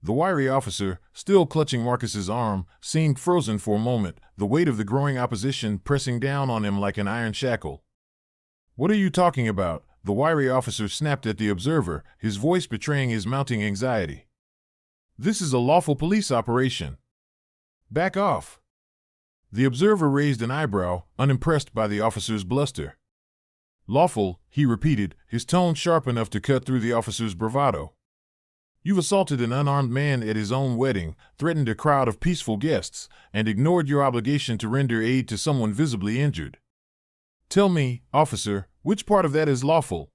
A: The wiry officer, still clutching Marcus's arm, seemed frozen for a moment, the weight of the growing opposition pressing down on him like an iron shackle. "What are you talking about?" the wiry officer snapped at the observer, his voice betraying his mounting anxiety. "This is a lawful police operation. Back off." The observer raised an eyebrow, unimpressed by the officer's bluster. "Lawful," he repeated, his tone sharp enough to cut through the officer's bravado. "You've assaulted an unarmed man at his own wedding, threatened a crowd of peaceful guests, and ignored your obligation to render aid to someone visibly injured. Tell me, officer, which part of that is lawful?"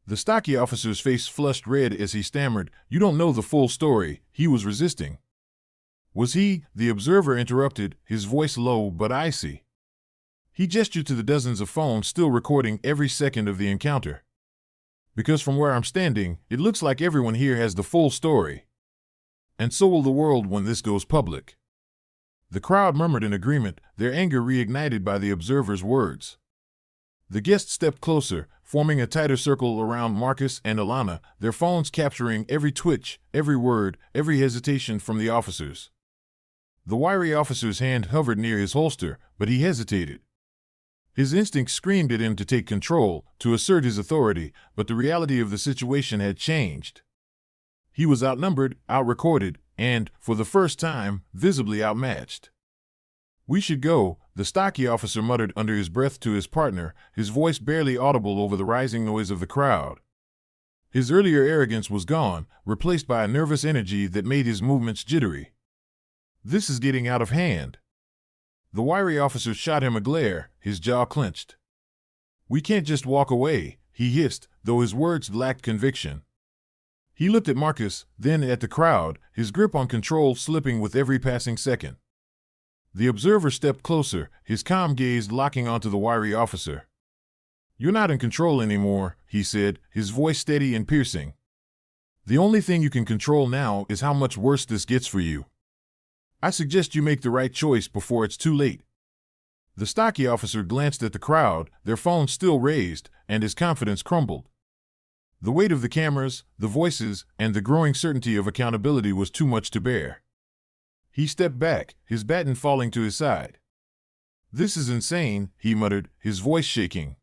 A: The stocky officer's face flushed red as he stammered, "You don't know the full story." He was resisting. "Was he?" the observer interrupted, his voice low but icy. He gestured to the dozens of phones still recording every second of the encounter. "Because from where I'm standing, it looks like everyone here has the full story. And so will the world when this goes public." The crowd murmured in agreement, their anger reignited by the observer's words. The guests stepped closer, forming a tighter circle around Marcus and Alana, their phones capturing every twitch, every word, every hesitation from the officers. The wiry officer's hand hovered near his holster, but he hesitated. His instincts screamed at him to take control, to assert his authority, but the reality of the situation had changed. He was outnumbered, outrecorded, and, for the first time, visibly outmatched. "We should go," the stocky officer muttered under his breath to his partner, his voice barely audible over the rising noise of the crowd. His earlier arrogance was gone, replaced by a nervous energy that made his movements jittery. "This is getting out of hand." The wiry officer shot him a glare, his jaw clenched. "We can't just walk away," he hissed, though his words lacked conviction. He looked at Marcus, then at the crowd, his grip on control slipping with every passing second. The observer stepped closer, his calm gaze locking onto the wiry officer. "You're not in control anymore," he said, his voice steady and piercing. "The only thing you can control now is how much worse this gets for you. I suggest you make the right choice before it's too late." The stocky officer glanced at the crowd, their phones still raised, and his confidence crumbled. The weight of the cameras, the voices, and the growing certainty of accountability was too much to bear. He stepped back, his baton falling to his side. "This is insane," he muttered, his voice shaking.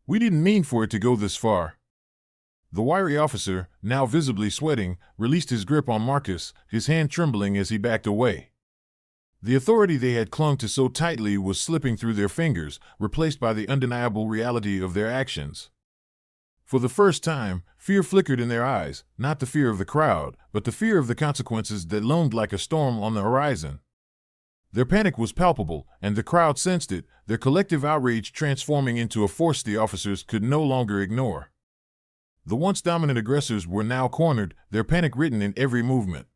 A: "We didn't mean for it to go this far." The wiry officer, now visibly sweating, released his grip on Marcus, his hand trembling as he backed away. The authority they had clung to so tightly was slipping through their fingers, replaced by the undeniable reality of their actions. For the first time, fear flickered in their eyes, not the fear of the crowd, but the fear of the consequences that loomed like a storm on the horizon. Their panic was palpable, and the crowd sensed it, their collective outrage transforming into a force the officers could no longer ignore. The once dominant aggressors were now cornered, their panic written in every movement.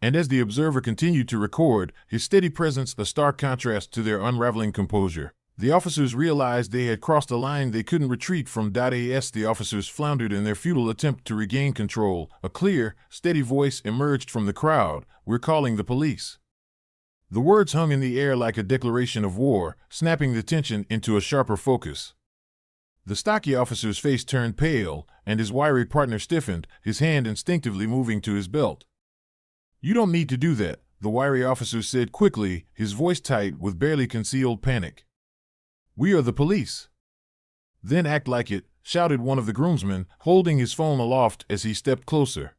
A: And as the observer continued to record, his steady presence a stark contrast to their unraveling composure, the officers realized they had crossed a line they couldn't retreat from. As the officers floundered in their futile attempt to regain control, a clear, steady voice emerged from the crowd, "We're calling the police." The words hung in the air like a declaration of war, snapping the tension into a sharper focus. The stocky officer's face turned pale, and his wiry partner stiffened, his hand instinctively moving to his belt. "You don't need to do that," the wiry officer said quickly, his voice tight with barely concealed panic. "We are the police." "Then act like it," shouted one of the groomsmen, holding his phone aloft as he stepped closer.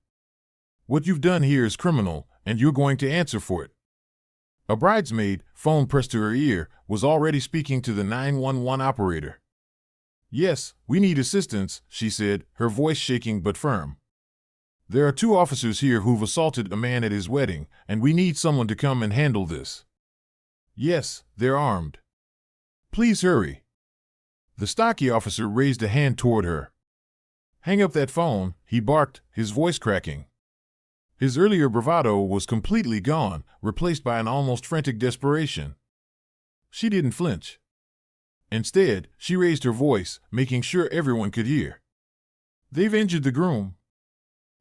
A: "What you've done here is criminal, and you're going to answer for it." A bridesmaid, phone pressed to her ear, was already speaking to the 911 operator. "Yes, we need assistance," she said, her voice shaking but firm. "There are 2 officers here who've assaulted a man at his wedding, and we need someone to come and handle this." "Yes, they're armed." "Please hurry." The stocky officer raised a hand toward her. "Hang up that phone," he barked, his voice cracking. His earlier bravado was completely gone, replaced by an almost frantic desperation. She didn't flinch. Instead, she raised her voice, making sure everyone could hear. "They've injured the groom.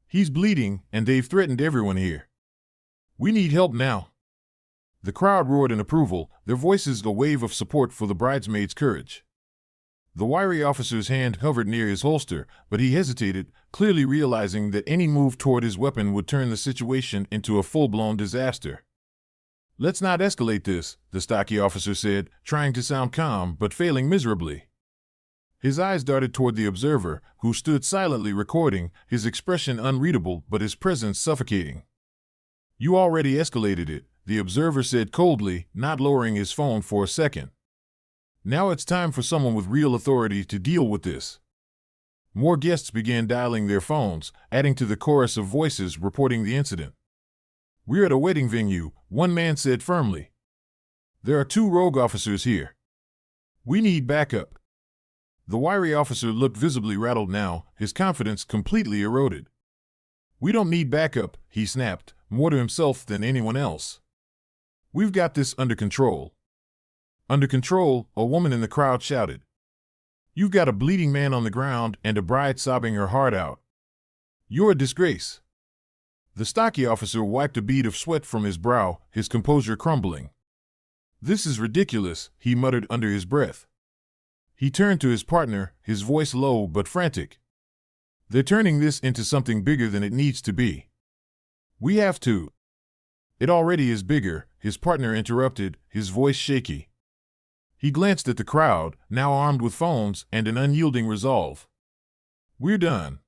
A: He's bleeding, and they've threatened everyone here. We need help now." The crowd roared in approval, their voices a wave of support for the bridesmaid's courage. The wiry officer's hand hovered near his holster, but he hesitated, clearly realizing that any move toward his weapon would turn the situation into a full-blown disaster. "Let's not escalate this," the stocky officer said, trying to sound calm but failing miserably. His eyes darted toward the observer, who stood silently recording, his expression unreadable but his presence suffocating. "You already escalated it," the observer said coldly, not lowering his phone for a second. "Now it's time for someone with real authority to deal with this." More guests began dialing their phones, adding to the chorus of voices reporting the incident. "We're at a wedding venue," one man said firmly. "There are 2 rogue officers here. We need backup." The wiry officer looked visibly rattled now, his confidence completely eroded. "We don't need backup," he snapped, more to himself than anyone else. "We've got this under control." "Under control," a woman in the crowd shouted. "You've got a bleeding man on the ground and a bride sobbing her heart out. You're a disgrace." The stocky officer wiped a bead of sweat from his brow, his composure crumbling. "This is ridiculous," he muttered under his breath. He turned to his partner, his voice low but frantic. "They're turning this into something bigger than it needs to be. We have to." "It already is bigger," his partner interrupted, his voice shaky. He glanced at the crowd, now armed with phones and an unyielding resolve. "We're done."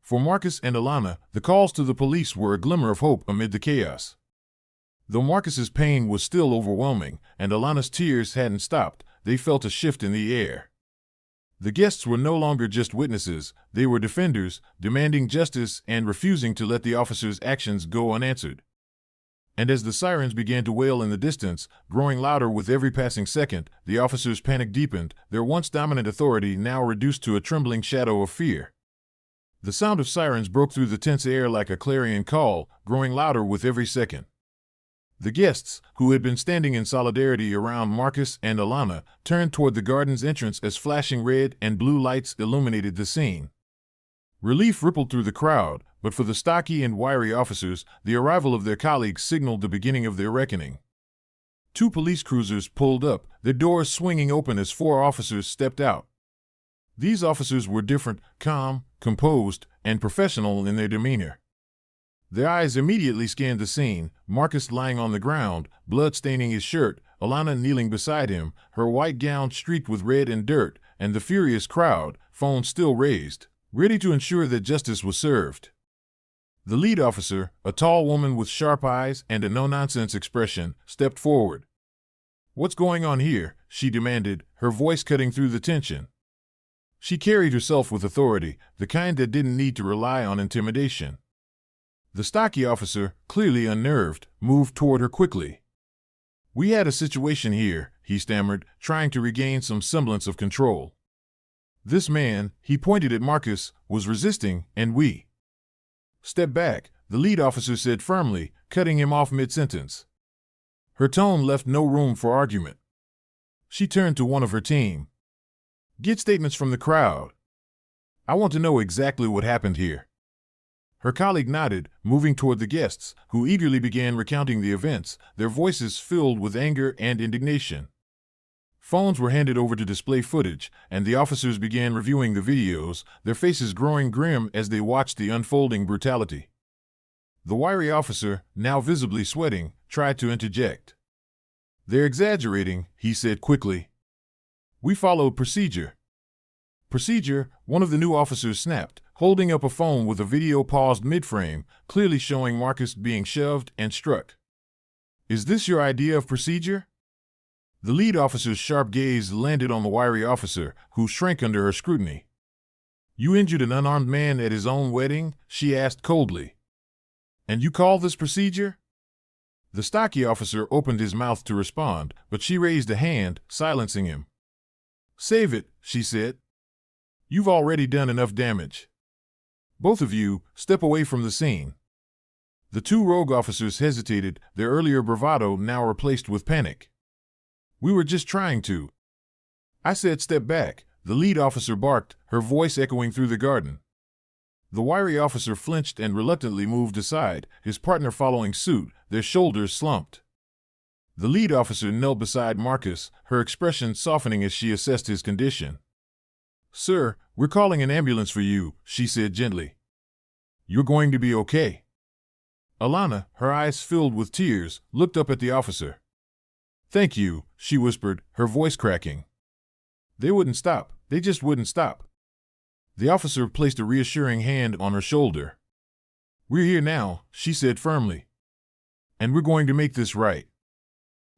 A: For Marcus and Alana, the calls to the police were a glimmer of hope amid the chaos. Though Marcus's pain was still overwhelming, and Alana's tears hadn't stopped, they felt a shift in the air. The guests were no longer just witnesses, they were defenders, demanding justice and refusing to let the officers' actions go unanswered. And as the sirens began to wail in the distance, growing louder with every passing second, the officers' panic deepened, their once dominant authority now reduced to a trembling shadow of fear. The sound of sirens broke through the tense air like a clarion call, growing louder with every second. The guests, who had been standing in solidarity around Marcus and Alana, turned toward the garden's entrance as flashing red and blue lights illuminated the scene. Relief rippled through the crowd, but for the stocky and wiry officers, the arrival of their colleagues signaled the beginning of their reckoning. 2 police cruisers pulled up, their doors swinging open as 4 officers stepped out. These officers were different, calm, composed, and professional in their demeanor. Their eyes immediately scanned the scene, Marcus lying on the ground, blood staining his shirt, Alana kneeling beside him, her white gown streaked with red and dirt, and the furious crowd, phones still raised, ready to ensure that justice was served. The lead officer, a tall woman with sharp eyes and a no-nonsense expression, stepped forward. "What's going on here?" she demanded, her voice cutting through the tension. She carried herself with authority, the kind that didn't need to rely on intimidation. The stocky officer, clearly unnerved, moved toward her quickly. "We had a situation here," he stammered, trying to regain some semblance of control. "This man," he pointed at Marcus, "was resisting, and we—" "Step back," the lead officer said firmly, cutting him off mid-sentence. Her tone left no room for argument. She turned to one of her team. "Get statements from the crowd. I want to know exactly what happened here." Her colleague nodded, moving toward the guests, who eagerly began recounting the events, their voices filled with anger and indignation. Phones were handed over to display footage, and the officers began reviewing the videos, their faces growing grim as they watched the unfolding brutality. The wiry officer, now visibly sweating, tried to interject. "They're exaggerating," he said quickly. "We followed procedure." "Procedure?" one of the new officers snapped, holding up a phone with a video paused mid-frame, clearly showing Marcus being shoved and struck. "Is this your idea of procedure?" The lead officer's sharp gaze landed on the wiry officer, who shrank under her scrutiny. "You injured an unarmed man at his own wedding?" she asked coldly. "And you call this procedure?" The stocky officer opened his mouth to respond, but she raised a hand, silencing him. "Save it," she said. "You've already done enough damage. Both of you, step away from the scene." The 2 rogue officers hesitated, their earlier bravado now replaced with panic. "We were just trying to—" "I said step back," the lead officer barked, her voice echoing through the garden. The wiry officer flinched and reluctantly moved aside, his partner following suit, their shoulders slumped. The lead officer knelt beside Marcus, her expression softening as she assessed his condition. "Sir, we're calling an ambulance for you," she said gently. "You're going to be okay." Alana, her eyes filled with tears, looked up at the officer. "Thank you," she whispered, her voice cracking. "They wouldn't stop. They just wouldn't stop." The officer placed a reassuring hand on her shoulder. "We're here now," she said firmly. "And we're going to make this right."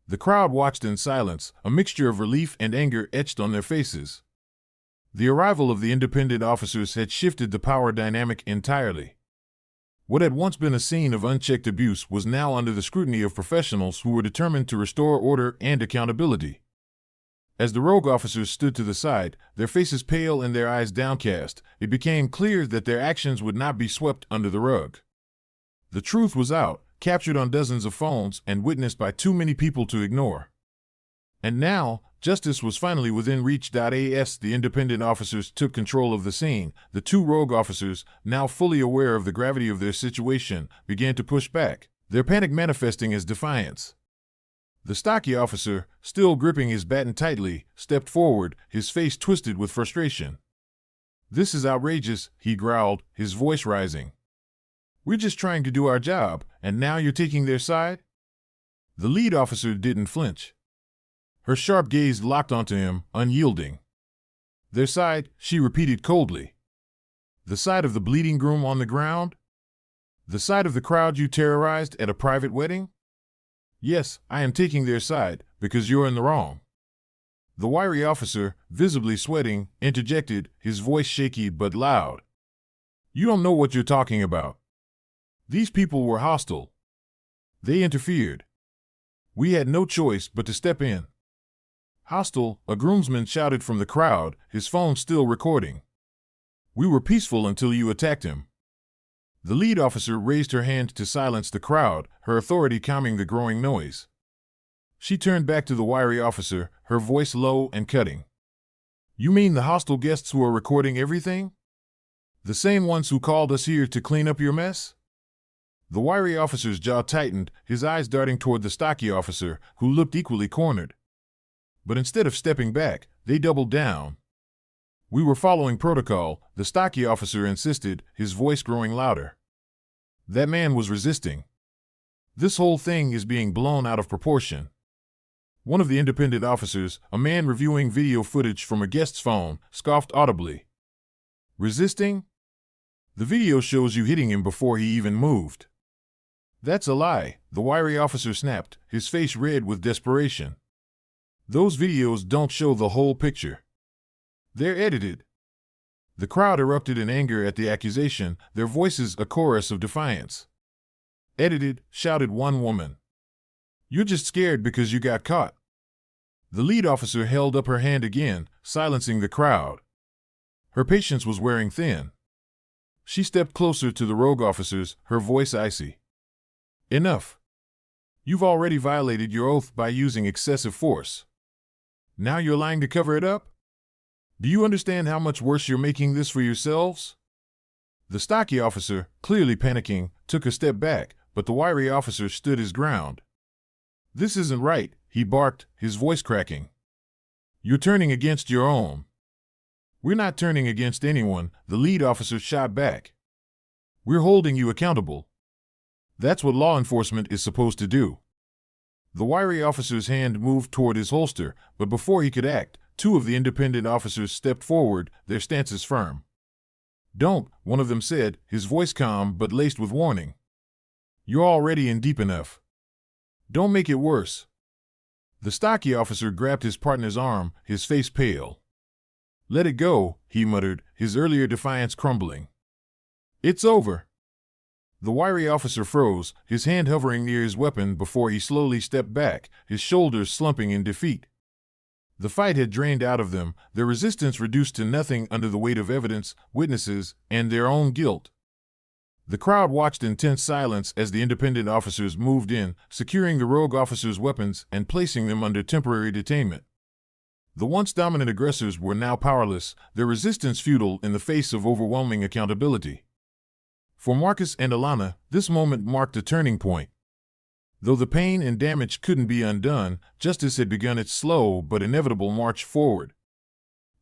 A: The crowd watched in silence, a mixture of relief and anger etched on their faces. The arrival of the independent officers had shifted the power dynamic entirely. What had once been a scene of unchecked abuse was now under the scrutiny of professionals who were determined to restore order and accountability. As the rogue officers stood to the side, their faces pale and their eyes downcast, it became clear that their actions would not be swept under the rug. The truth was out, captured on dozens of phones and witnessed by too many people to ignore. And now, justice was finally within reach. As the independent officers took control of the scene, the 2 rogue officers, now fully aware of the gravity of their situation, began to push back, their panic manifesting as defiance. The stocky officer, still gripping his baton tightly, stepped forward, his face twisted with frustration. "This is outrageous," he growled, his voice rising. "We're just trying to do our job, and now you're taking their side?" The lead officer didn't flinch. Her sharp gaze locked onto him, unyielding. "Their side," she repeated coldly. "The side of the bleeding groom on the ground? The side of the crowd you terrorized at a private wedding? Yes, I am taking their side, because you're in the wrong." The wiry officer, visibly sweating, interjected, his voice shaky but loud. "You don't know what you're talking about. These people were hostile. They interfered. We had no choice but to step in." "Hostile," a groomsman shouted from the crowd, his phone still recording. "We were peaceful until you attacked him." The lead officer raised her hand to silence the crowd, her authority calming the growing noise. She turned back to the wiry officer, her voice low and cutting. "You mean the hostile guests who are recording everything? The same ones who called us here to clean up your mess?" The wiry officer's jaw tightened, his eyes darting toward the stocky officer, who looked equally cornered. But instead of stepping back, they doubled down. "We were following protocol," the stocky officer insisted, his voice growing louder. "That man was resisting. This whole thing is being blown out of proportion." One of the independent officers, a man reviewing video footage from a guest's phone, scoffed audibly. "Resisting? The video shows you hitting him before he even moved." "That's a lie," the wiry officer snapped, his face red with desperation. "Those videos don't show the whole picture. They're edited." The crowd erupted in anger at the accusation, their voices a chorus of defiance. "Edited," shouted one woman. "You're just scared because you got caught." The lead officer held up her hand again, silencing the crowd. Her patience was wearing thin. She stepped closer to the rogue officers, her voice icy. "Enough. You've already violated your oath by using excessive force. Now you're lying to cover it up? Do you understand how much worse you're making this for yourselves?" The stocky officer, clearly panicking, took a step back, but the wiry officer stood his ground. "This isn't right," he barked, his voice cracking. "You're turning against your own." "We're not turning against anyone," the lead officer shot back. "We're holding you accountable. That's what law enforcement is supposed to do." The wiry officer's hand moved toward his holster, but before he could act, two of the independent officers stepped forward, their stances firm. "Don't," one of them said, his voice calm but laced with warning. "You're already in deep enough. Don't make it worse." The stocky officer grabbed his partner's arm, his face pale. "Let it go," he muttered, his earlier defiance crumbling. "It's over." The wiry officer froze, his hand hovering near his weapon before he slowly stepped back, his shoulders slumping in defeat. The fight had drained out of them, their resistance reduced to nothing under the weight of evidence, witnesses, and their own guilt. The crowd watched in tense silence as the independent officers moved in, securing the rogue officers' weapons and placing them under temporary detainment. The once dominant aggressors were now powerless, their resistance futile in the face of overwhelming accountability. For Marcus and Alana, this moment marked a turning point. Though the pain and damage couldn't be undone, justice had begun its slow but inevitable march forward.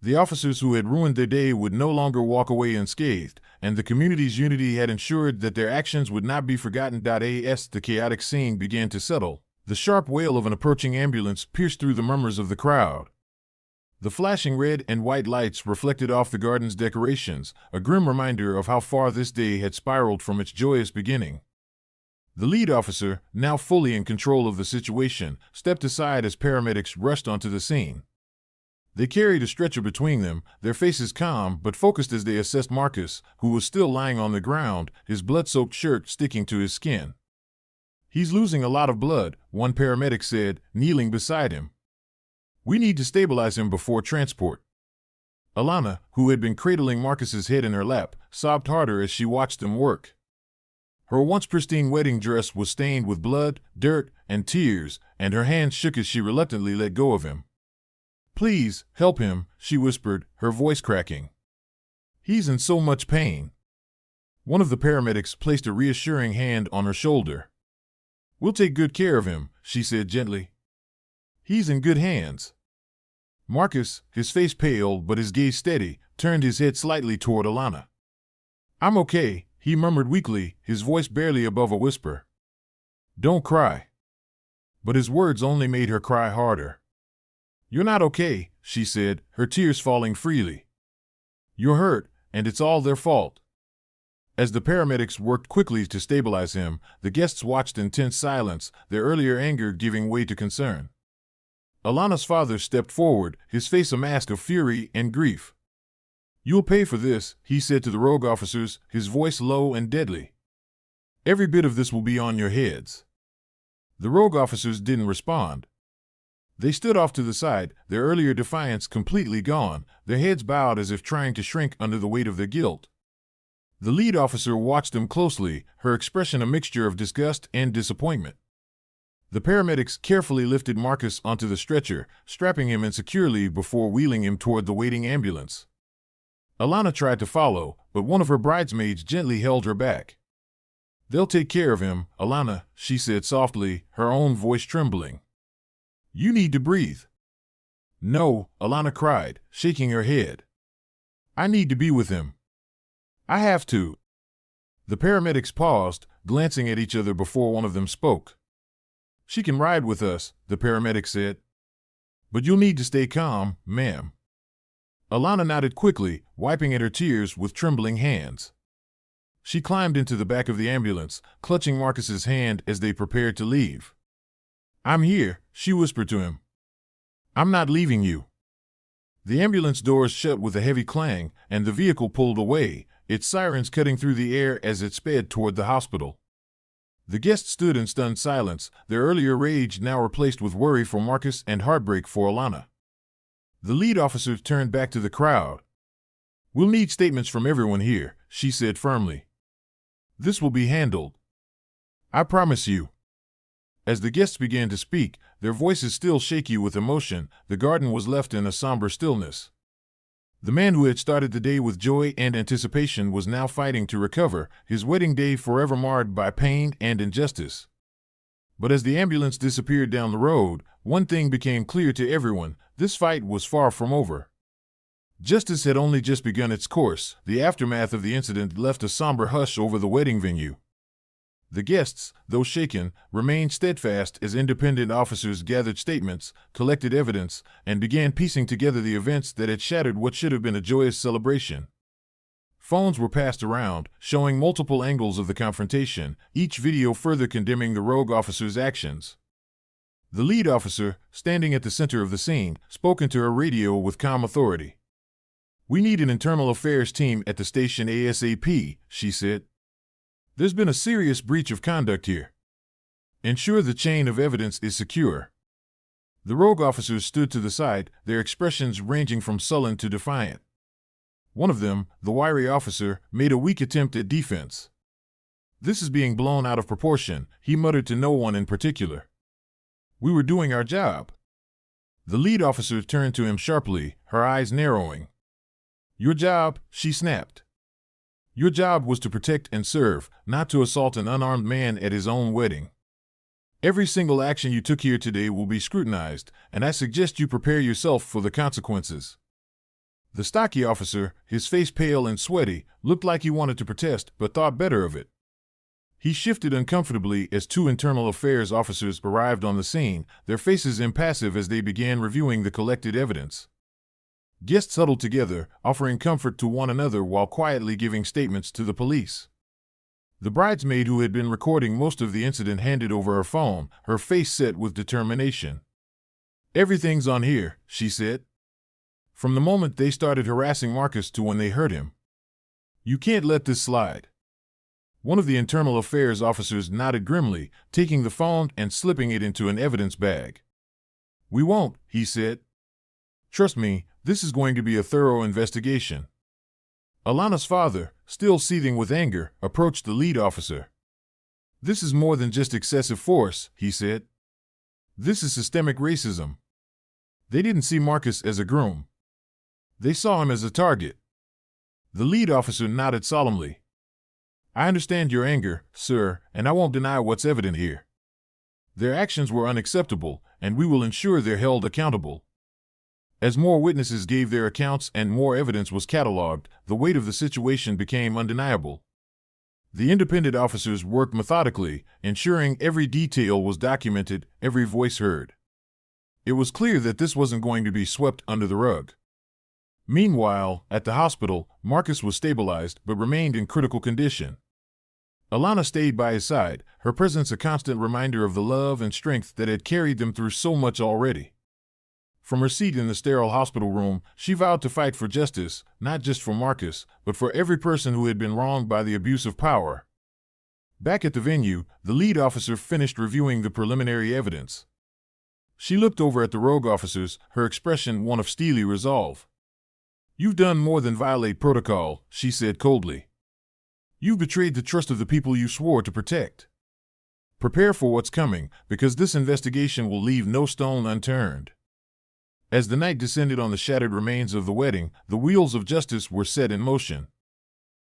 A: The officers who had ruined their day would no longer walk away unscathed, and the community's unity had ensured that their actions would not be forgotten. As the chaotic scene began to settle, the sharp wail of an approaching ambulance pierced through the murmurs of the crowd. The flashing red and white lights reflected off the garden's decorations, a grim reminder of how far this day had spiraled from its joyous beginning. The lead officer, now fully in control of the situation, stepped aside as paramedics rushed onto the scene. They carried a stretcher between them, their faces calm but focused as they assessed Marcus, who was still lying on the ground, his blood-soaked shirt sticking to his skin. "He's losing a lot of blood," one paramedic said, kneeling beside him. "We need to stabilize him before transport." Alana, who had been cradling Marcus's head in her lap, sobbed harder as she watched them work. Her once pristine wedding dress was stained with blood, dirt, and tears, and her hands shook as she reluctantly let go of him. "Please, help him," she whispered, her voice cracking. "He's in so much pain." One of the paramedics placed a reassuring hand on her shoulder. "We'll take good care of him," she said gently. "He's in good hands." Marcus, his face pale but his gaze steady, turned his head slightly toward Alana. "I'm okay," he murmured weakly, his voice barely above a whisper. "Don't cry." But his words only made her cry harder. "You're not okay," she said, her tears falling freely. "You're hurt, and it's all their fault." As the paramedics worked quickly to stabilize him, the guests watched in tense silence, their earlier anger giving way to concern. Alana's father stepped forward, his face a mask of fury and grief. "You'll pay for this," he said to the rogue officers, his voice low and deadly. "Every bit of this will be on your heads." The rogue officers didn't respond. They stood off to the side, their earlier defiance completely gone, their heads bowed as if trying to shrink under the weight of their guilt. The lead officer watched them closely, her expression a mixture of disgust and disappointment. The paramedics carefully lifted Marcus onto the stretcher, strapping him in securely before wheeling him toward the waiting ambulance. Alana tried to follow, but one of her bridesmaids gently held her back. "They'll take care of him, Alana," she said softly, her own voice trembling. "You need to breathe." "No," Alana cried, shaking her head. "I need to be with him. I have to." The paramedics paused, glancing at each other before one of them spoke. "She can ride with us," the paramedic said. "But you'll need to stay calm, ma'am." Alana nodded quickly, wiping at her tears with trembling hands. She climbed into the back of the ambulance, clutching Marcus's hand as they prepared to leave. "I'm here," she whispered to him. "I'm not leaving you." The ambulance doors shut with a heavy clang, and the vehicle pulled away, its sirens cutting through the air as it sped toward the hospital. The guests stood in stunned silence, their earlier rage now replaced with worry for Marcus and heartbreak for Alana. The lead officer turned back to the crowd. "We'll need statements from everyone here," she said firmly. "This will be handled. I promise you." As the guests began to speak, their voices still shaky with emotion, the garden was left in a somber stillness. The man who had started the day with joy and anticipation was now fighting to recover, his wedding day forever marred by pain and injustice. But as the ambulance disappeared down the road, one thing became clear to everyone: this fight was far from over. Justice had only just begun its course. The aftermath of the incident left a somber hush over the wedding venue. The guests, though shaken, remained steadfast as independent officers gathered statements, collected evidence, and began piecing together the events that had shattered what should have been a joyous celebration. Phones were passed around, showing multiple angles of the confrontation, each video further condemning the rogue officer's actions. The lead officer, standing at the center of the scene, spoke into her radio with calm authority. "We need an internal affairs team at the station ASAP," she said. "There's been a serious breach of conduct here. Ensure the chain of evidence is secure." The rogue officers stood to the side, their expressions ranging from sullen to defiant. One of them, the wiry officer, made a weak attempt at defense. "This is being blown out of proportion," he muttered to no one in particular. "We were doing our job." The lead officer turned to him sharply, her eyes narrowing. "Your job," she snapped. "Your job was to protect and serve, not to assault an unarmed man at his own wedding. Every single action you took here today will be scrutinized, and I suggest you prepare yourself for the consequences." The stocky officer, his face pale and sweaty, looked like he wanted to protest but thought better of it. He shifted uncomfortably as two internal affairs officers arrived on the scene, their faces impassive as they began reviewing the collected evidence. Guests huddled together, offering comfort to one another while quietly giving statements to the police. The bridesmaid who had been recording most of the incident handed over her phone, her face set with determination. "Everything's on here," she said. "From the moment they started harassing Marcus to when they hurt him. You can't let this slide." One of the internal affairs officers nodded grimly, taking the phone and slipping it into an evidence bag. "We won't," he said. "Trust me, this is going to be a thorough investigation." Alana's father, still seething with anger, approached the lead officer. "This is more than just excessive force," he said. "This is systemic racism. They didn't see Marcus as a groom. They saw him as a target." The lead officer nodded solemnly. "I understand your anger, sir, and I won't deny what's evident here. Their actions were unacceptable, and we will ensure they're held accountable." As more witnesses gave their accounts and more evidence was cataloged, the weight of the situation became undeniable. The independent officers worked methodically, ensuring every detail was documented, every voice heard. It was clear that this wasn't going to be swept under the rug. Meanwhile, at the hospital, Marcus was stabilized but remained in critical condition. Alana stayed by his side, her presence a constant reminder of the love and strength that had carried them through so much already. From her seat in the sterile hospital room, she vowed to fight for justice, not just for Marcus, but for every person who had been wronged by the abuse of power. Back at the venue, the lead officer finished reviewing the preliminary evidence. She looked over at the rogue officers, her expression one of steely resolve. "You've done more than violate protocol," she said coldly. "You've betrayed the trust of the people you swore to protect. Prepare for what's coming, because this investigation will leave no stone unturned." As the night descended on the shattered remains of the wedding, the wheels of justice were set in motion.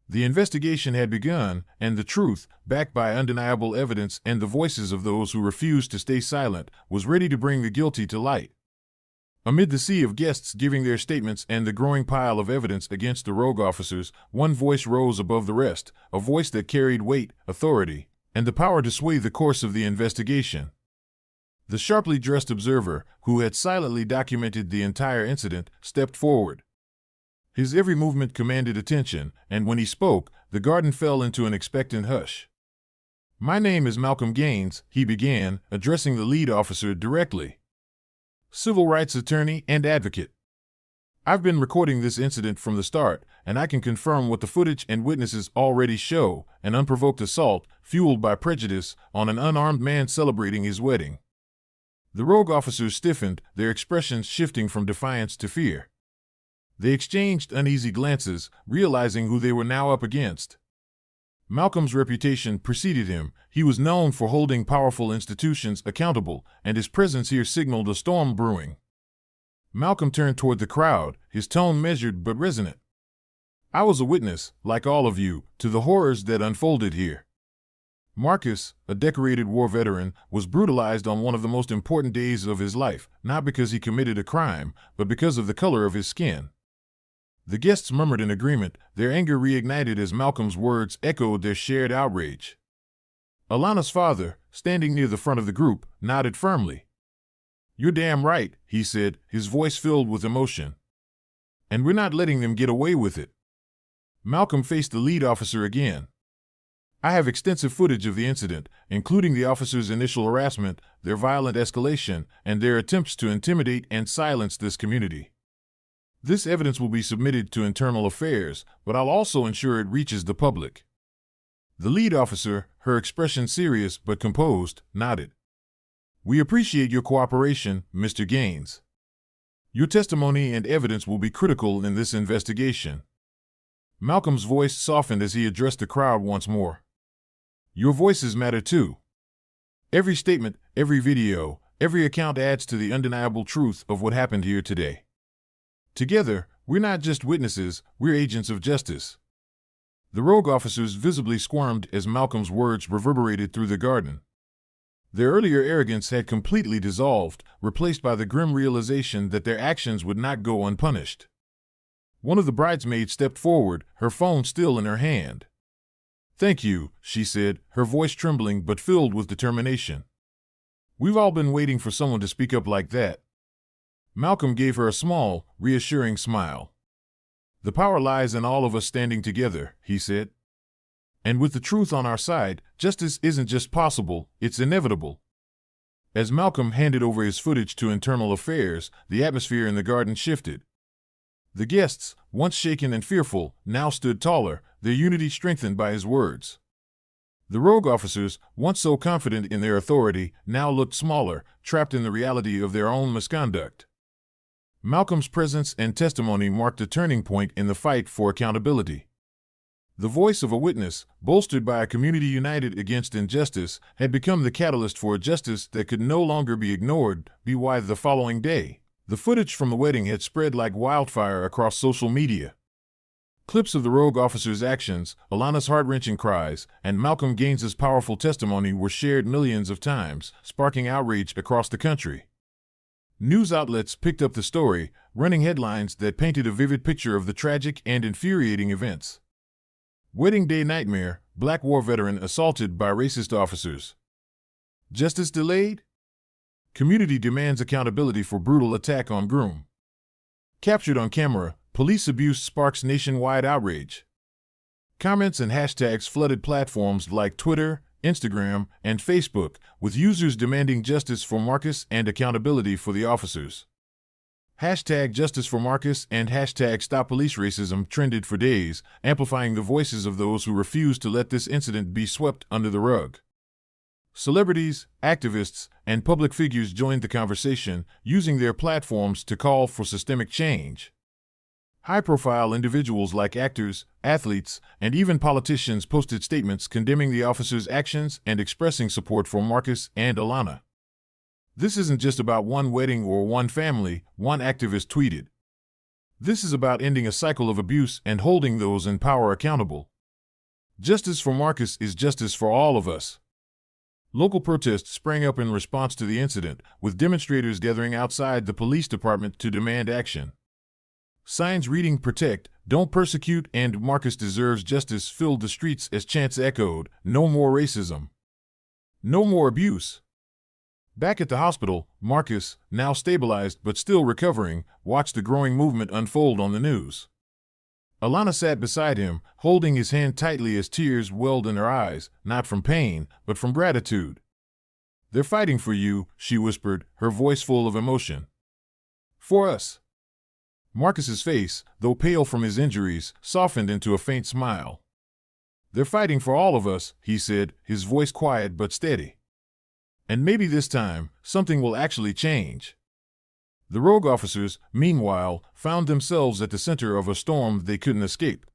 A: The investigation had begun, and the truth, backed by undeniable evidence and the voices of those who refused to stay silent, was ready to bring the guilty to light. Amid the sea of guests giving their statements and the growing pile of evidence against the rogue officers, one voice rose above the rest, a voice that carried weight, authority, and the power to sway the course of the investigation. The sharply dressed observer, who had silently documented the entire incident, stepped forward. His every movement commanded attention, and when he spoke, the garden fell into an expectant hush. "My name is Malcolm Gaines," he began, addressing the lead officer directly. "Civil rights attorney and advocate. I've been recording this incident from the start, and I can confirm what the footage and witnesses already show, an unprovoked assault, fueled by prejudice, on an unarmed man celebrating his wedding." The rogue officers stiffened, their expressions shifting from defiance to fear. They exchanged uneasy glances, realizing who they were now up against. Malcolm's reputation preceded him. He was known for holding powerful institutions accountable, and his presence here signaled a storm brewing. Malcolm turned toward the crowd, his tone measured but resonant. "I was a witness, like all of you, to the horrors that unfolded here. Marcus, a decorated war veteran, was brutalized on one of the most important days of his life, not because he committed a crime, but because of the color of his skin." The guests murmured in agreement, their anger reignited as Malcolm's words echoed their shared outrage. Alana's father, standing near the front of the group, nodded firmly. "You're damn right," he said, his voice filled with emotion. "And we're not letting them get away with it." Malcolm faced the lead officer again. "I have extensive footage of the incident, including the officers' initial harassment, their violent escalation, and their attempts to intimidate and silence this community. This evidence will be submitted to Internal Affairs, but I'll also ensure it reaches the public." The lead officer, her expression serious but composed, nodded. "We appreciate your cooperation, Mr. Gaines. Your testimony and evidence will be critical in this investigation." Malcolm's voice softened as he addressed the crowd once more. "Your voices matter too. Every statement, every video, every account adds to the undeniable truth of what happened here today. Together, we're not just witnesses, we're agents of justice." The rogue officers visibly squirmed as Malcolm's words reverberated through the garden. Their earlier arrogance had completely dissolved, replaced by the grim realization that their actions would not go unpunished. One of the bridesmaids stepped forward, her phone still in her hand. "Thank you," she said, her voice trembling but filled with determination. "We've all been waiting for someone to speak up like that." Malcolm gave her a small, reassuring smile. "The power lies in all of us standing together," he said. "And with the truth on our side, justice isn't just possible, it's inevitable." As Malcolm handed over his footage to Internal Affairs, the atmosphere in the garden shifted. The guests, once shaken and fearful, now stood taller, their unity strengthened by his words. The rogue officers, once so confident in their authority, now looked smaller, trapped in the reality of their own misconduct. Malcolm's presence and testimony marked a turning point in the fight for accountability. The voice of a witness, bolstered by a community united against injustice, had become the catalyst for a justice that could no longer be ignored. By the following day, the footage from the wedding had spread like wildfire across social media. Clips of the rogue officers' actions, Alana's heart-wrenching cries, and Malcolm Gaines's powerful testimony were shared millions of times, sparking outrage across the country. News outlets picked up the story, running headlines that painted a vivid picture of the tragic and infuriating events. Wedding Day Nightmare, Black War Veteran assaulted by racist officers. Justice delayed? Community demands accountability for brutal attack on Groom. Captured on camera, police abuse sparks nationwide outrage. Comments and hashtags flooded platforms like Twitter, Instagram, and Facebook, with users demanding justice for Marcus and accountability for the officers. Hashtag Justice for Marcus and hashtag Stop Police Racism trended for days, amplifying the voices of those who refuse to let this incident be swept under the rug. Celebrities, activists, and public figures joined the conversation, using their platforms to call for systemic change. High-profile individuals like actors, athletes, and even politicians posted statements condemning the officers' actions and expressing support for Marcus and Alana. "This isn't just about one wedding or one family," one activist tweeted. "This is about ending a cycle of abuse and holding those in power accountable. Justice for Marcus is justice for all of us." Local protests sprang up in response to the incident, with demonstrators gathering outside the police department to demand action. Signs reading "Protect, Don't Persecute," and "Marcus Deserves Justice" filled the streets as chants echoed, "No more racism. No more abuse." Back at the hospital, Marcus, now stabilized but still recovering, watched the growing movement unfold on the news. Alana sat beside him, holding his hand tightly as tears welled in her eyes, not from pain, but from gratitude. "They're fighting for you," she whispered, her voice full of emotion. "For us." Marcus's face, though pale from his injuries, softened into a faint smile. "They're fighting for all of us," he said, his voice quiet but steady. "And maybe this time, something will actually change." The rogue officers, meanwhile, found themselves at the center of a storm they couldn't escape.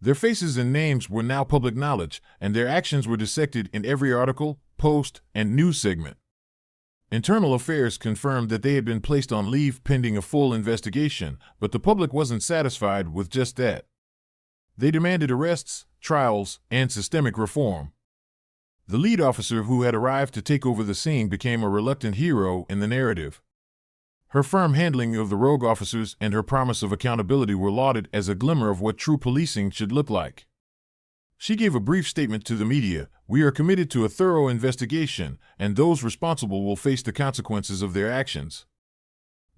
A: Their faces and names were now public knowledge, and their actions were dissected in every article, post, and news segment. Internal Affairs confirmed that they had been placed on leave pending a full investigation, but the public wasn't satisfied with just that. They demanded arrests, trials, and systemic reform. The lead officer who had arrived to take over the scene became a reluctant hero in the narrative. Her firm handling of the rogue officers and her promise of accountability were lauded as a glimmer of what true policing should look like. She gave a brief statement to the media: "We are committed to a thorough investigation, and those responsible will face the consequences of their actions.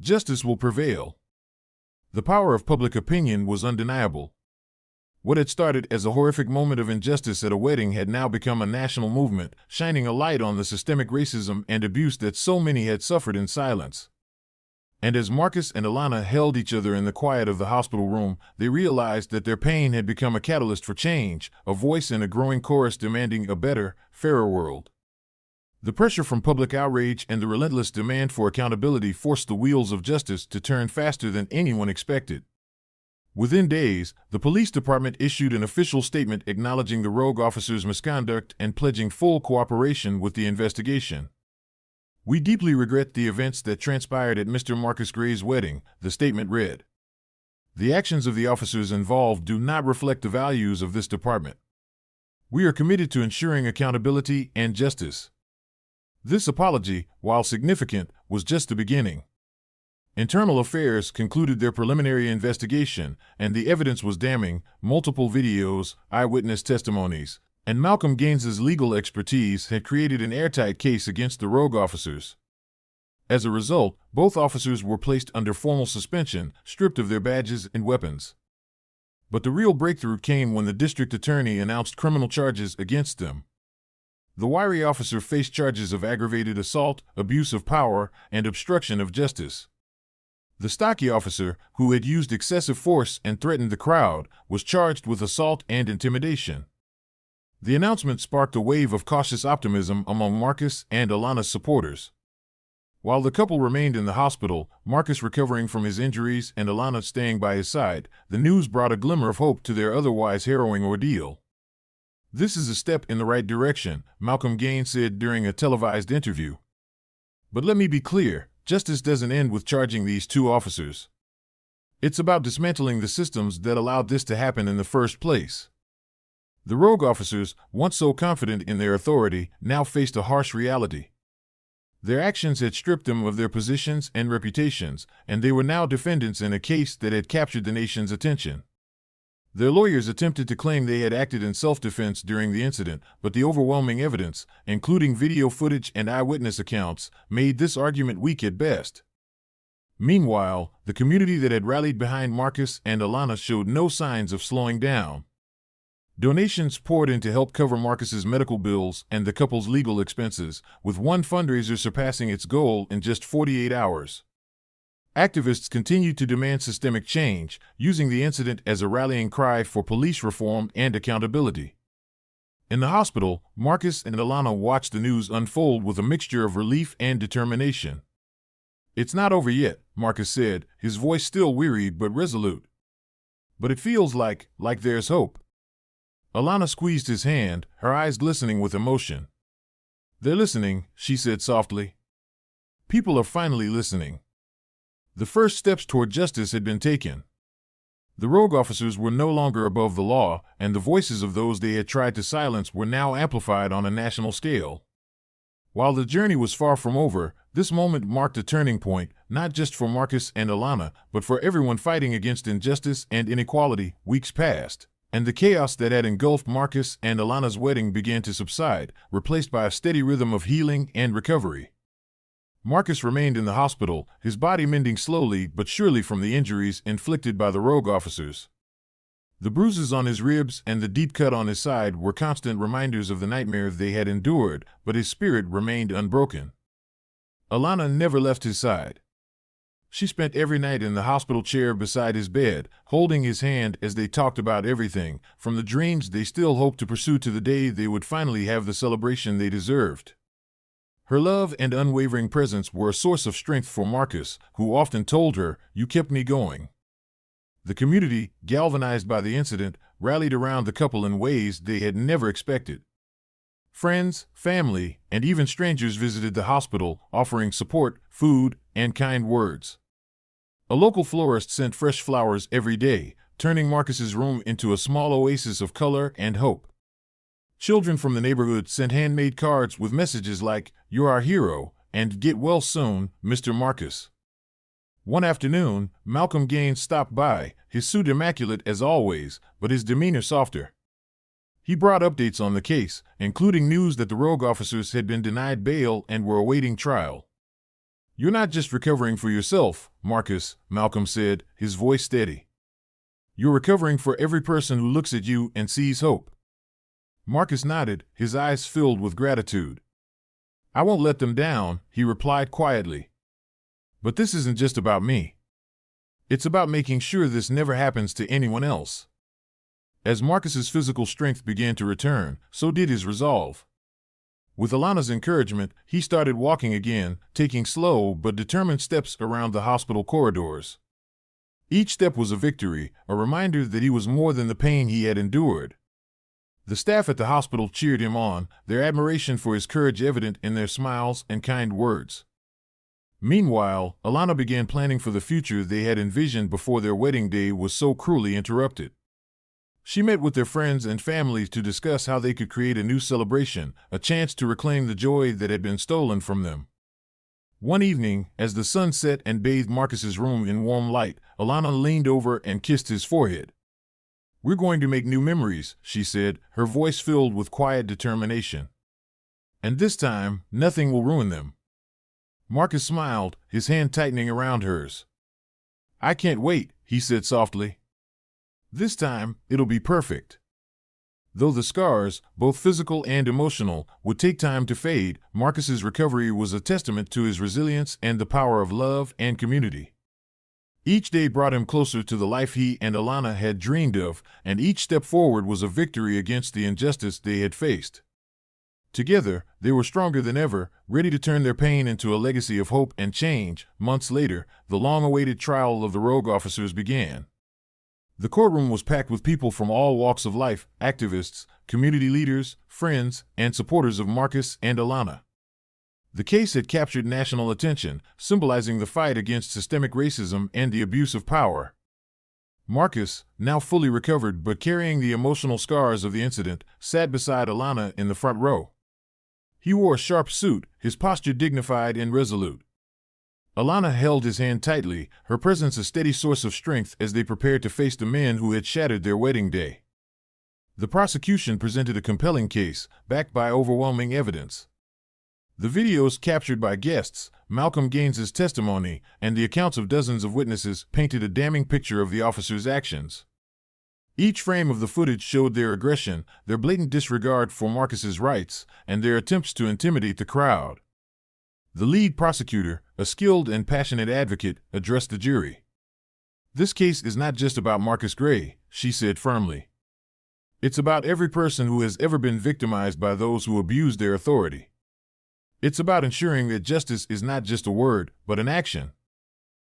A: Justice will prevail." The power of public opinion was undeniable. What had started as a horrific moment of injustice at a wedding had now become a national movement, shining a light on the systemic racism and abuse that so many had suffered in silence. And as Marcus and Alana held each other in the quiet of the hospital room, they realized that their pain had become a catalyst for change, a voice in a growing chorus demanding a better, fairer world. The pressure from public outrage and the relentless demand for accountability forced the wheels of justice to turn faster than anyone expected. Within days, the police department issued an official statement acknowledging the rogue officers' misconduct and pledging full cooperation with the investigation. "We deeply regret the events that transpired at Mr. Marcus Gray's wedding," the statement read. "The actions of the officers involved do not reflect the values of this department. We are committed to ensuring accountability and justice." This apology, while significant, was just the beginning. Internal Affairs concluded their preliminary investigation, and the evidence was damning: multiple videos, eyewitness testimonies, and Malcolm Gaines's legal expertise had created an airtight case against the rogue officers. As a result, both officers were placed under formal suspension, stripped of their badges and weapons. But the real breakthrough came when the district attorney announced criminal charges against them. The wiry officer faced charges of aggravated assault, abuse of power, and obstruction of justice. The stocky officer, who had used excessive force and threatened the crowd, was charged with assault and intimidation. The announcement sparked a wave of cautious optimism among Marcus and Alana's supporters. While the couple remained in the hospital, Marcus recovering from his injuries and Alana staying by his side, the news brought a glimmer of hope to their otherwise harrowing ordeal. "This is a step in the right direction," Malcolm Gaines said during a televised interview. "But let me be clear, justice doesn't end with charging these two officers. It's about dismantling the systems that allowed this to happen in the first place." The rogue officers, once so confident in their authority, now faced a harsh reality. Their actions had stripped them of their positions and reputations, and they were now defendants in a case that had captured the nation's attention. Their lawyers attempted to claim they had acted in self-defense during the incident, but the overwhelming evidence, including video footage and eyewitness accounts, made this argument weak at best. Meanwhile, the community that had rallied behind Marcus and Alana showed no signs of slowing down. Donations poured in to help cover Marcus's medical bills and the couple's legal expenses, with one fundraiser surpassing its goal in just 48 hours. Activists continued to demand systemic change, using the incident as a rallying cry for police reform and accountability. In the hospital, Marcus and Alana watched the news unfold with a mixture of relief and determination. "It's not over yet," Marcus said, his voice still wearied but resolute. "But it feels like there's hope." Alana squeezed his hand, her eyes glistening with emotion. "They're listening," she said softly. "People are finally listening." The first steps toward justice had been taken. The rogue officers were no longer above the law, and the voices of those they had tried to silence were now amplified on a national scale. While the journey was far from over, this moment marked a turning point, not just for Marcus and Alana, but for everyone fighting against injustice and inequality. Weeks passed, and the chaos that had engulfed Marcus and Alana's wedding began to subside, replaced by a steady rhythm of healing and recovery. Marcus remained in the hospital, his body mending slowly but surely from the injuries inflicted by the rogue officers. The bruises on his ribs and the deep cut on his side were constant reminders of the nightmare they had endured, but his spirit remained unbroken. Alana never left his side. She spent every night in the hospital chair beside his bed, holding his hand as they talked about everything, from the dreams they still hoped to pursue to the day they would finally have the celebration they deserved. Her love and unwavering presence were a source of strength for Marcus, who often told her, "You kept me going." The community, galvanized by the incident, rallied around the couple in ways they had never expected. Friends, family, and even strangers visited the hospital, offering support, food, and kind words. A local florist sent fresh flowers every day, turning Marcus's room into a small oasis of color and hope. Children from the neighborhood sent handmade cards with messages like, "You're our hero," and "Get well soon, Mr. Marcus." One afternoon, Malcolm Gaines stopped by, his suit immaculate as always, but his demeanor softer. He brought updates on the case, including news that the rogue officers had been denied bail and were awaiting trial. "You're not just recovering for yourself, Marcus," Malcolm said, his voice steady. "You're recovering for every person who looks at you and sees hope." Marcus nodded, his eyes filled with gratitude. "I won't let them down," he replied quietly. "But this isn't just about me. It's about making sure this never happens to anyone else." As Marcus's physical strength began to return, so did his resolve. With Alana's encouragement, he started walking again, taking slow but determined steps around the hospital corridors. Each step was a victory, a reminder that he was more than the pain he had endured. The staff at the hospital cheered him on, their admiration for his courage evident in their smiles and kind words. Meanwhile, Alana began planning for the future they had envisioned before their wedding day was so cruelly interrupted. She met with their friends and family to discuss how they could create a new celebration, a chance to reclaim the joy that had been stolen from them. One evening, as the sun set and bathed Marcus's room in warm light, Alana leaned over and kissed his forehead. "We're going to make new memories," she said, her voice filled with quiet determination. "And this time, nothing will ruin them." Marcus smiled, his hand tightening around hers. "I can't wait," he said softly. "This time, it'll be perfect." Though the scars, both physical and emotional, would take time to fade, Marcus's recovery was a testament to his resilience and the power of love and community. Each day brought him closer to the life he and Alana had dreamed of, and each step forward was a victory against the injustice they had faced. Together, they were stronger than ever, ready to turn their pain into a legacy of hope and change. Months later, the long-awaited trial of the rogue officers began. The courtroom was packed with people from all walks of life, activists, community leaders, friends, and supporters of Marcus and Alana. The case had captured national attention, symbolizing the fight against systemic racism and the abuse of power. Marcus, now fully recovered but carrying the emotional scars of the incident, sat beside Alana in the front row. He wore a sharp suit, his posture dignified and resolute. Alana held his hand tightly, her presence a steady source of strength as they prepared to face the men who had shattered their wedding day. The prosecution presented a compelling case, backed by overwhelming evidence. The videos captured by guests, Malcolm Gaines's testimony, and the accounts of dozens of witnesses painted a damning picture of the officers' actions. Each frame of the footage showed their aggression, their blatant disregard for Marcus's rights, and their attempts to intimidate the crowd. The lead prosecutor, a skilled and passionate advocate, addressed the jury. "This case is not just about Marcus Gray," she said firmly. "It's about every person who has ever been victimized by those who abuse their authority. It's about ensuring that justice is not just a word, but an action."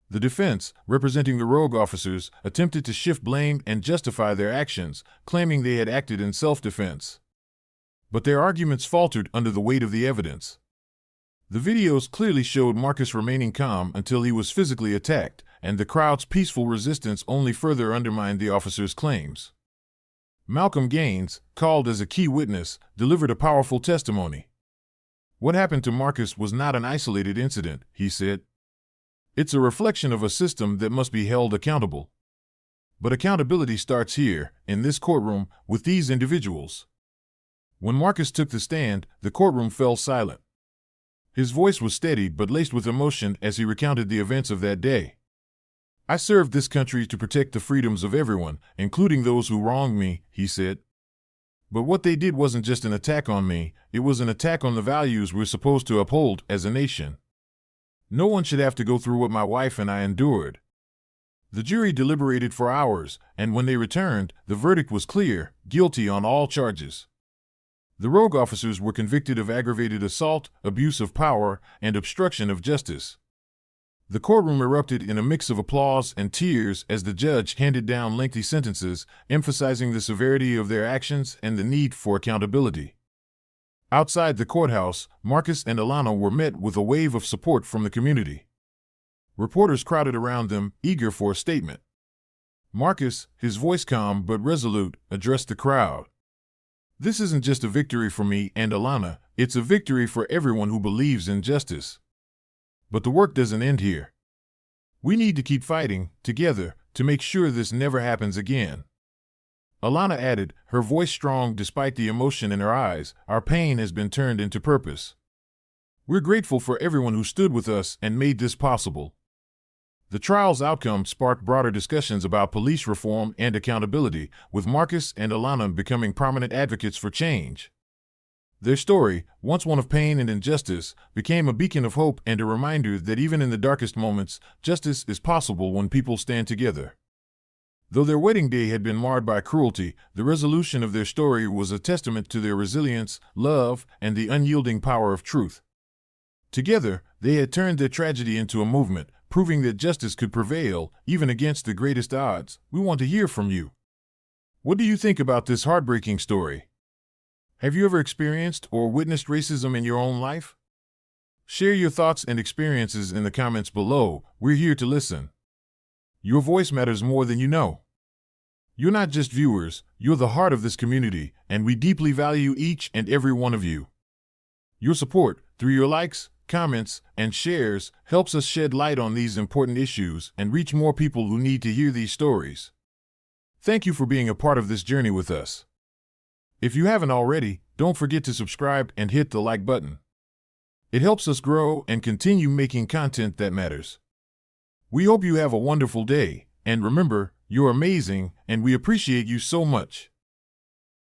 A: The defense, representing the rogue officers, attempted to shift blame and justify their actions, claiming they had acted in self-defense. But their arguments faltered under the weight of the evidence. The videos clearly showed Marcus remaining calm until he was physically attacked, and the crowd's peaceful resistance only further undermined the officers' claims. Malcolm Gaines, called as a key witness, delivered a powerful testimony. "What happened to Marcus was not an isolated incident," he said. "It's a reflection of a system that must be held accountable. But accountability starts here, in this courtroom, with these individuals." When Marcus took the stand, the courtroom fell silent. His voice was steady but laced with emotion as he recounted the events of that day. "I served this country to protect the freedoms of everyone, including those who wronged me," he said. "But what they did wasn't just an attack on me, it was an attack on the values we're supposed to uphold as a nation. No one should have to go through what my wife and I endured." The jury deliberated for hours, and when they returned, the verdict was clear: guilty on all charges. The rogue officers were convicted of aggravated assault, abuse of power, and obstruction of justice. The courtroom erupted in a mix of applause and tears as the judge handed down lengthy sentences, emphasizing the severity of their actions and the need for accountability. Outside the courthouse, Marcus and Alana were met with a wave of support from the community. Reporters crowded around them, eager for a statement. Marcus, his voice calm but resolute, addressed the crowd. "This isn't just a victory for me and Alana, it's a victory for everyone who believes in justice. But the work doesn't end here. We need to keep fighting, together, to make sure this never happens again." Alana added, her voice strong despite the emotion in her eyes, "Our pain has been turned into purpose. We're grateful for everyone who stood with us and made this possible." The trial's outcome sparked broader discussions about police reform and accountability, with Marcus and Alana becoming prominent advocates for change. Their story, once one of pain and injustice, became a beacon of hope and a reminder that even in the darkest moments, justice is possible when people stand together. Though their wedding day had been marred by cruelty, the resolution of their story was a testament to their resilience, love, and the unyielding power of truth. Together, they had turned their tragedy into a movement, proving that justice could prevail, even against the greatest odds. We want to hear from you. What do you think about this heartbreaking story? Have you ever experienced or witnessed racism in your own life? Share your thoughts and experiences in the comments below. We're here to listen. Your voice matters more than you know. You're not just viewers, you're the heart of this community, and we deeply value each and every one of you. Your support, through your likes, comments, and shares, helps us shed light on these important issues and reach more people who need to hear these stories. Thank you for being a part of this journey with us. If you haven't already, don't forget to subscribe and hit the like button. It helps us grow and continue making content that matters. We hope you have a wonderful day, and remember, you're amazing, and we appreciate you so much.